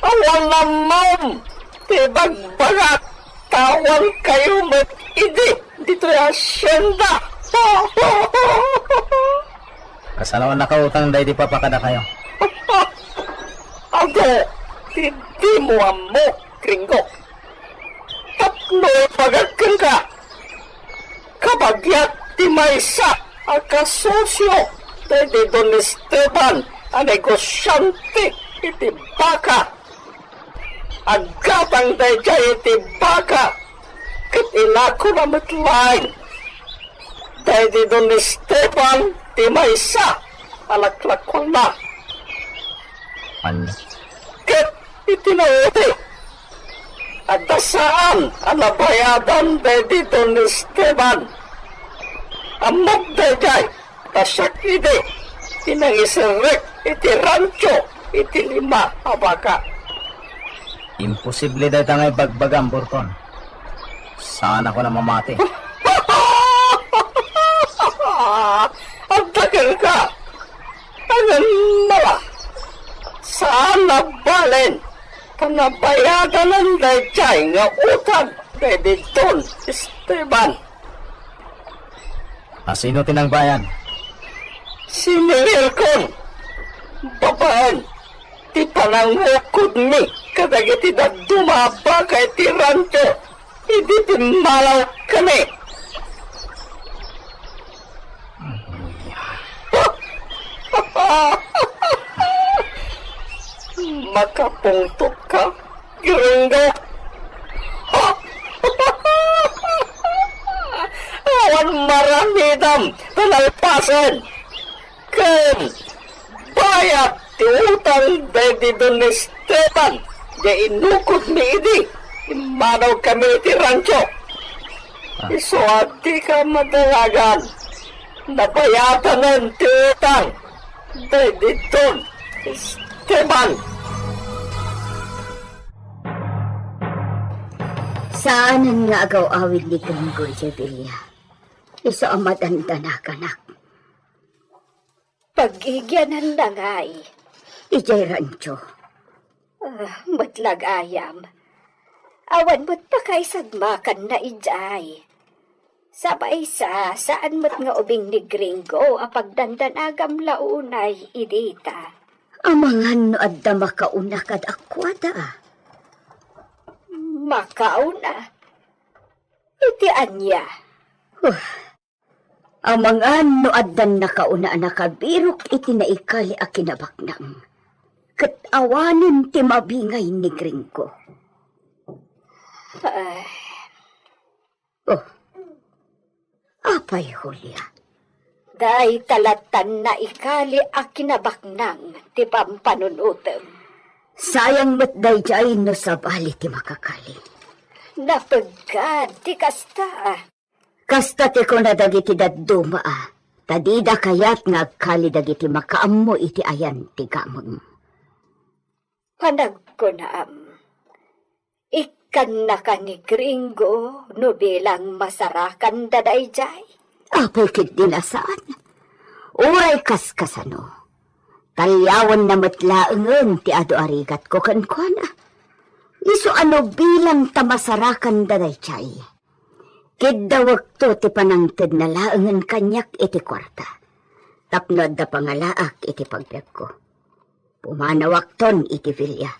Awan naman! Ti bagbagak! Tawan kayo mag-idi! Dito yung asyenda! Kasanawan nakautang dahil di papakada kayo. Ako! Hindi mo amo, Gringo! Tatlo pagagkan ka. Kabagyat ti maysa ang kasosyo dahil Don Esteban ang negosyante iti baka. Agapang dahil iti baka kat ilako na matlain dahil Don Esteban ti maysa alaklakol na. Ano? Kat itinauti at dasaan ang nabayadan dahil Don Esteban. Ang magdagay, tasak ide, tinangisirek, iti rancho, iti lima, abaka. Imposible dahil tangay bagbagam, Burton. Saan ako na mamati? Ang tagal ka! Ang mala! Saan na balen? Kanabayadan ng dayjay nga utang dahil Don Esteban. Sino tinangbayan? Si Milircon. Babaan. Ti panangukod mi. Kadagiti na dumaba kay ti rancho. Hindi ti malaw kami. Makapungtok ka, Gringo. Awan marami dam, panalpasan. Ken, bayat ti utang dahil doon ni Esteban. Di inukod ni Idi. Imanaw kami ti rancho. Isuati ka madalagan. Nabayatan ng ti utang. Dahil dito, Esteban. Saanan nga agaw awid ni Gringo, Jevilla? Iso ang madandana kanak. Pagigyanan na ngay. Ijay rancho. Matlag ayam. Awan mo't pa kay sagmakan na ijay. Sabay saan mo't nga ubing ni Gringo apagdandan agam launay idita. Amangan no adda makauna kad akwada. Makaw na. Iti anya. Amangan no addan nakauna nakabirok iti naikali a kinabaknang. Kat awanin ti mabingay ni Gringo. Apay, Julia. Day talatan na ikali a kinabaknang ti pampanunutem. Sayang mo't dayjay no sabali ti makakali. Napagkad ti kasta. Kasta ti ko na dagiti dadduma tadida kayat nga agkali dagiti makaammo iti ayan ti gamon. Panagkunaam. Ikan na ka ni Gringo no bilang masarakan dadayjay. Apay kit dinasaan. Uray kaskasano. Talyawan na matlaangan ti ado arigat ko kankwana. Iso ano bilang tamasarakan dadayjay. Kidda wakto ti panangted na laangan kanyak iti kwarta. Tapnod da pangalaak iti pagbiag ko. Pumanawakton iti Villa.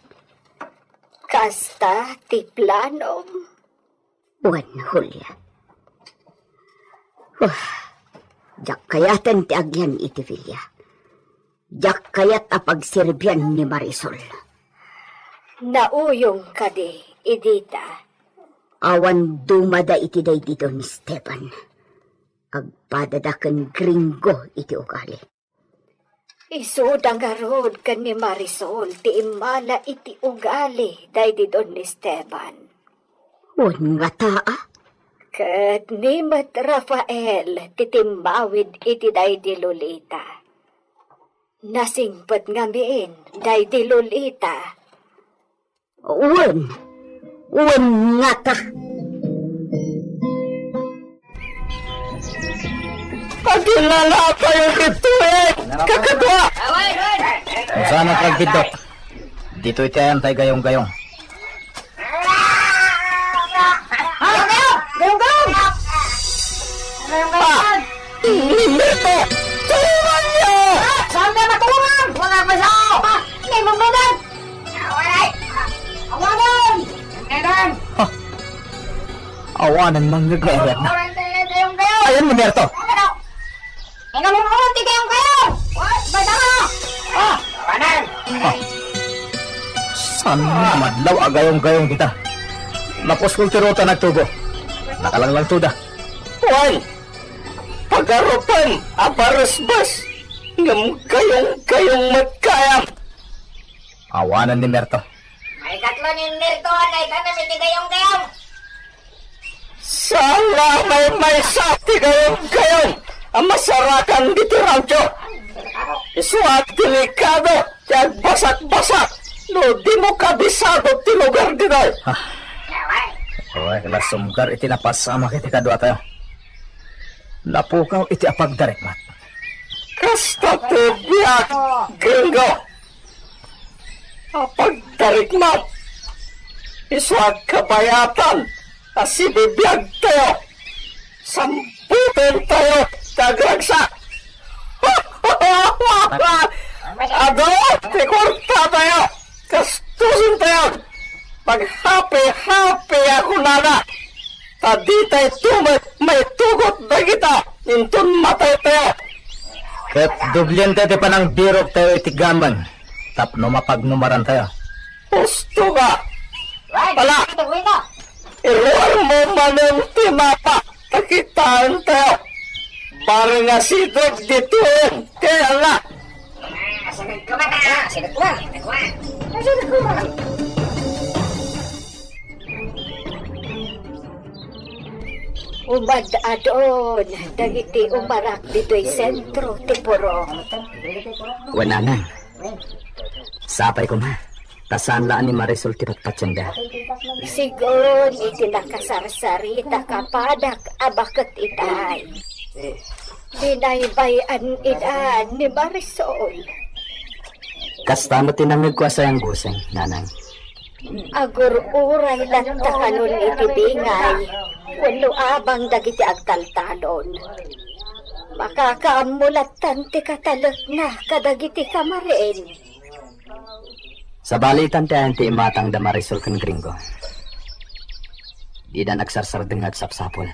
Kasta ti planom. Wan, Julia. Jak kayatan ti agyan iti Villa. Jak kayat apagsirbyan ni Marisol. Nauyong kadi, idita. Awan dumada iti day dito ni Esteban. Agpadadakan Gringo iti ugali. Isudang garod ka ni Marisol ti imala iti ugali day di don ni Esteban. Wan nga taa. Kat ni Mat Rafael titimbawid iti day di Lolita. Nasingpat nga miin day di Lolita. Wan nga ta. Pagkilala kayo dito Kakadwa! Kung saan ang kagbidot? Dito iti ayantay gayong-gayong. Dito! Tulungan niyo! Saan na matulungan? Wala pa siya! Hindi mo bulan! Awalay! Awanan! Awanan! Awanan manggagayat na. Kayong kayo! Ayan mo, Berto! Tingnan mo mo! Kayong kayo! Bada ka! Awanan! Saan na madlaw agayong-gayong kita? Lapos kong tiruta nagtubo. Nakalanglang tuda. Juan! Pagarupan! Abarasbas! Ngam kayong magkayam! Awanan ni Berto. May katlo ni Mirto ay tanamit ni kayong-kayong! Sana may sati kayong ang masarakan dito rancho. Isuat delikado, tiyag basak-basak. No, di mo kabisado ti lugar dito. Uy, lasumgar iti napasama kiti kadwa tayo. Lapukaw iti apagdarikmat. Kasta ti biyak, Gringo. Apagdarikmat. Isuat kabayatan. Asi bibiyag tayo. Samputin tayo. Tagragsak. Ado, tikurta tayo. Kastusin tayo. Pag-happy ako nana. Tadi tayo may tugot na kita. Intun matay tayo. Ket dublyan tayo pa ng birok tayo itigaman. Tapno mapagnumaran tayo. Gusto ka! Pala! Iluwar mo man ang timapa! Takitaan tayo! Para nga sidog dito! Kaya nga! Umad adon, dagiti umarak dito'y sentro, tipuro. Wananan. Sapay ko ma. Tasaan laan ni Marisol tipatpatsenda. Sigon, iti nakasarsarita kapadak abakat itay. Dinaybayan idan ni Marisol. Kasta mo tinangag ko sa yung guseng, nanang. Agur uray lanta kanon iti bingay. Wano abang dagiti agtaltalon. Makakaamulatan ti katalot na kadagiti kamarin. Sa balitan tayo ti imatang da Marisol kan Gringo. Di na nagsarsar dengat sapsapol.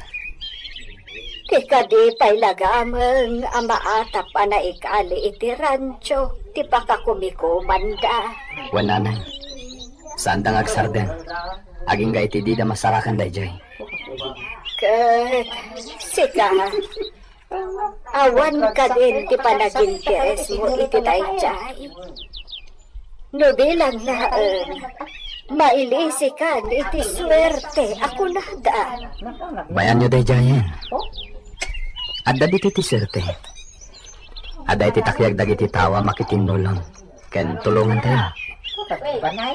Ti kadi pay lagamang amaatap ana ikali iti rancho. Ti pakakumikumanda. Wananan. Saan da ngagsarden? Aging ga iti di da masarakan da jay. Kat, sika, awan ka din ti panaginteres mo iti dayjay. No bilang laan, mailisikan iti swerte ako nada. Bayan nyo da jayan. Adda di ti swerte. Adda iti takyag dagiti tawa makitindolong. Ken tulungan tayo. Anak,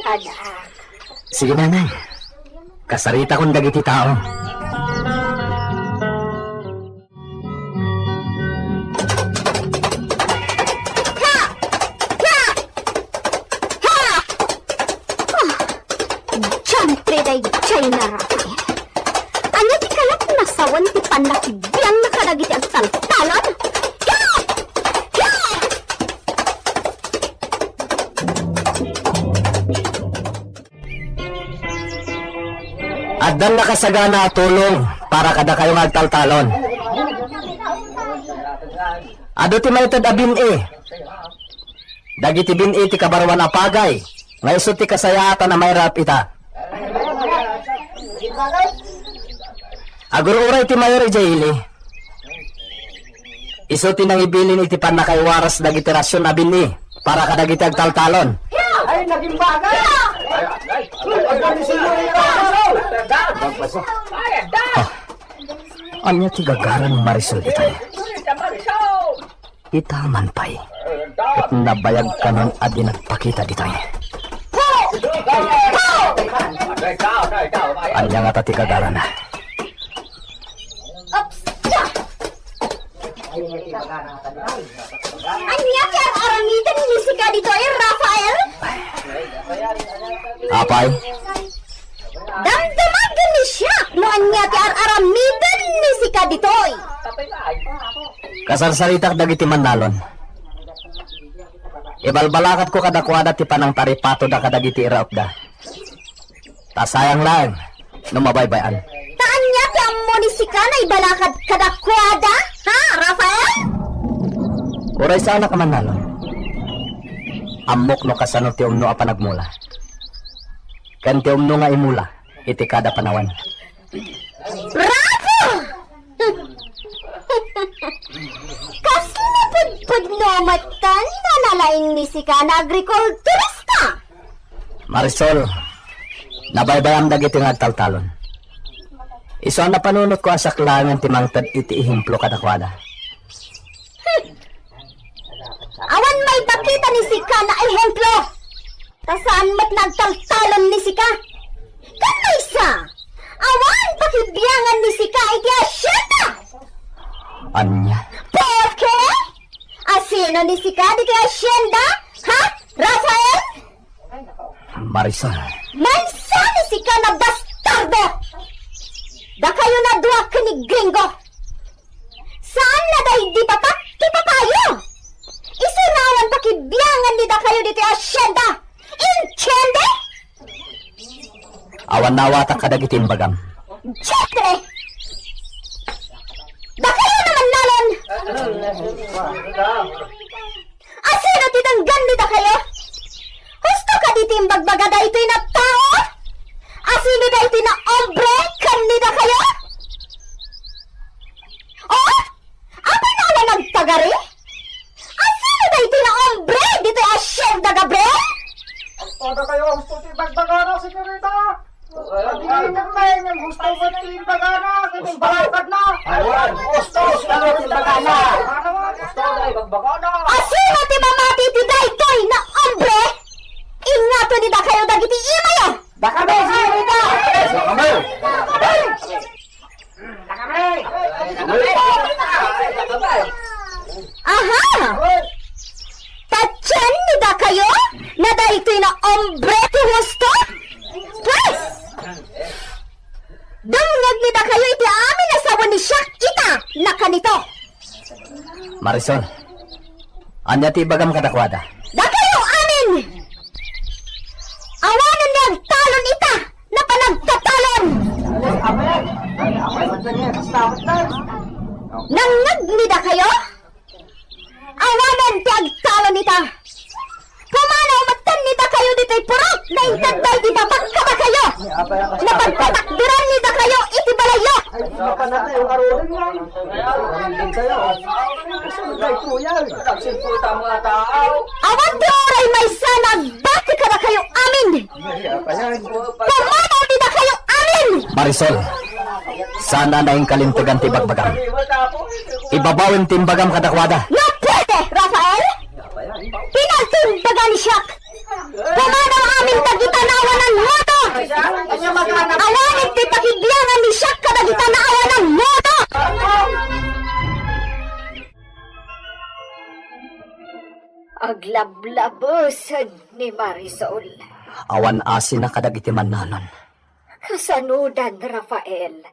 Sige nanay. Kasarita kong dagiti tao. Siyempre, day China Rafael. Ano di kaya't nasawan ti panakibiyang nakalagiti ang taltalan? Addan nakasagana tulong para kada kayo magtaltalon. Ado ti maytad abin Dagiti bin ti kabarwan apagay. Nga iso ti kasayatan na mayrap ita. Agur uray ti mayor ijayili. Iso ti nang ibilin iti panakaywaras dagiti rasyon abin para kadagiti agtaltalon. Ay, naging bagay! Anya ti gagaran ng Marisol ita. Itaman pa'y. At nabayag ka nun at nagpakita dito. Anya nga ta ti gagaran na. Anya kaya aramitan ni Sika dito Rafael? Apay, Damdamagan ni siya no anya ti aramitan ni Sika dito. kasarsaritak dagiti manalon. Ibalbalakat ko kadakwada ti panang taripato da kadagiti iraupda. Tasayang lang, numabaybayan. Taan niya ti ammo ni Sika na ibalakad kadakwada? Ha, Rafael? Uray sana ka manalon. Amok no kasano ti umno a panagmula. Kan ti umno nga imula, iti kada panawan. Bravo! Kasi napudpud no matan na nalaing ni Sika na agrikulturista. Marisol, nabaybayam dagiti nga taltalon. Iso ang napanunot ko sa klangan ti mangtad iti ihimplo kadakwada. Awan may pakita ni Sika na ehemplo. Tasaan mat nagtaltalon ni Sika? Kanay sa! Awan pakibiyangan ni Sika iti asyenda! Anya, Porke? Asino ni Sika iti asyenda? Ha? Rafael? Marisol, Mansa ni Sika na bastardo! Da kayo na duwag ka ni Gringo! Saan na dahi di patak ti papayo? Isunawan pakibiyangan ni da kayo dito asyenda! Inchende? awan nawata kadagiti imbagam. Chekre! Da kayo naman nalon! Asino titanggan nita kayo? Gusto ka ditim bagbagada ito'y na tao? Asino da ito'y na ombre kanida kayo? Oh? Apa na wala nagtagari? Asino da ito'y na ombre dito'y asyenda Gabriel? Oda kayo, gusto ti bagbagana, senyorita. Hindi naman, gusto mo ti bagbagana, kaya balagad na. Ayun, gusto ti bagbagana. Gusto na bagbagana. Asino ti mamati ti daytoy na ombre? Ingato nida kayo dagiti imayo. Dakame, senyorita. Aha! Tatyan nida kayo? Na daytoy na ombre ti gusto? Pues! Dungag nida kayo iti amin asawa ni Shak ita na kanito. Marisol, anya ti bagam kadakwada. Da kayo amin! Awanan niya ang talon ita na panagtatalon! Nangag nida kayo? Awanan ti agtalon ita! Pumanaw matan nita kayo dito'y purok na intagday di babak ka ba kayo? Napagpatakbiran nita kayo iti balayo! Awan ti oray may sanag bati ka na kayo amin! Pumanaw nita kayo amin! Marisol, sana na yung kalintigan ti bagbagam. Ibabawin ti bagam kadakwada. Na pwede, Rafael! Pinagtimbaga ni Shak! Pumanaw aming tagitanawan ng moto! Awanin ti pakiglangan ni Shak kadagitanawan ng moto! Aglablabusan ni Marisol. Awan asin na kadagiti mannanon. Kasanudan, Rafael.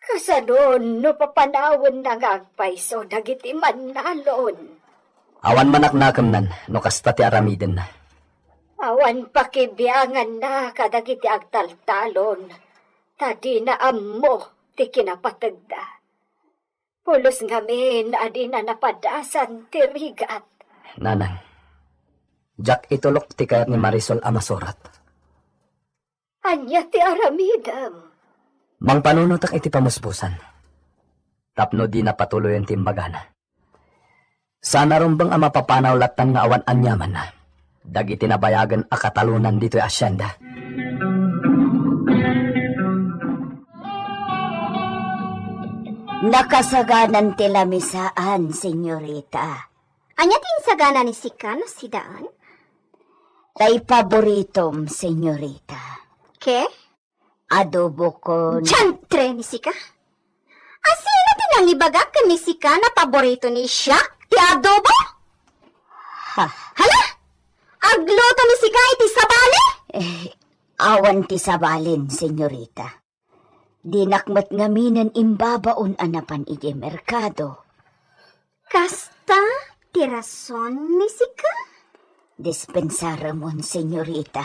Kasanon, no papanawon na ngagpaiso dagiti mannalon. Awan manaknakam nan, no kasta ti aramiden na. Awan pakibiyangan na kadagiti agtaltalon. Tadi na ammo ti kinapatagda. Pulos ngamin adi na napadasan ti rigat. Nanang, Jack itulok ti kayat ni Marisol amasurat. Anya ti aramidam. Mang panunutak iti pamuspusan. Tapno di napatuloy ang timbagana. Sana rumbang ang mapapanaw latang nga awan anyaman na. Dagiti nabayagan akatalunan dito'y asyenda. Nakasaganan ti lamisaan, senyorita. Anya tin sagana ni Sikan si Daan? Tay paboritom, senyorita. Ke? Adobo ko... Chantre ni Sika? Asino tinangibagak ka ni Sika na paborito ni Shak? Ti adobo? Hala? Agluto ni Sika iti sabali? Awan ti sabalin, senyorita. Dinakmat ngaminan imbabaon anapan iti merkado. Kasta? Ti rason ni Sika? Dispensaramon, senyorita.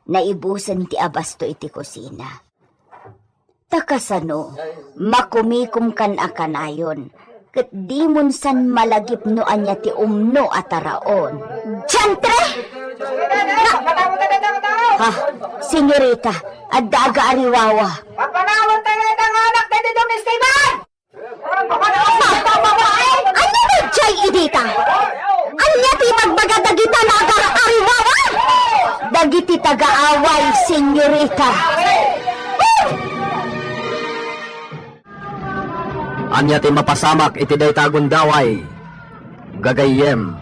Naibusan ti abasto iti kusina. Takasano, makumikum kan akanayon, ket di mon san malagip no anya ti umno ataraon. Diyantre! Ha, senyorita, adda aga ariwawa. Papanawon tayo ng anak na dito ni Steven! Ano ba jay idita? Anya ti magbagadagita na aga ariwawa? Dagiti taga-away, senyorita. Anya ti mapasamak iti daytagon daway. Gagayem.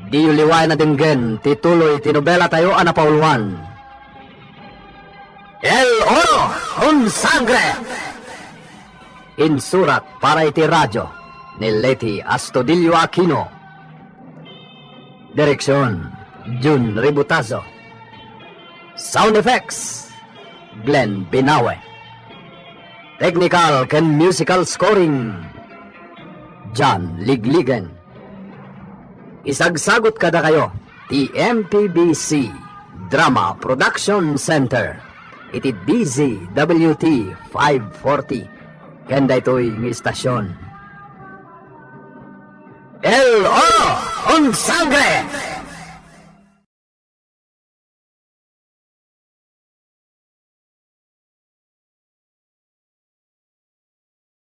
Di uliway na dinggen ti tuloy ti nobela tayo anapauluan. El Oro un Sangre. Insurat para iti radyo ni Leti Astudillo Aquino. Direksyon Jun Ributazo. Sound effects Glenn Binawe. Technical and musical scoring John Ligligan. Isagsagot kada kayo ti MPBC Drama Production Center iti DZWT 540 kanda ito'y ng istasyon. El Oro con Sangre.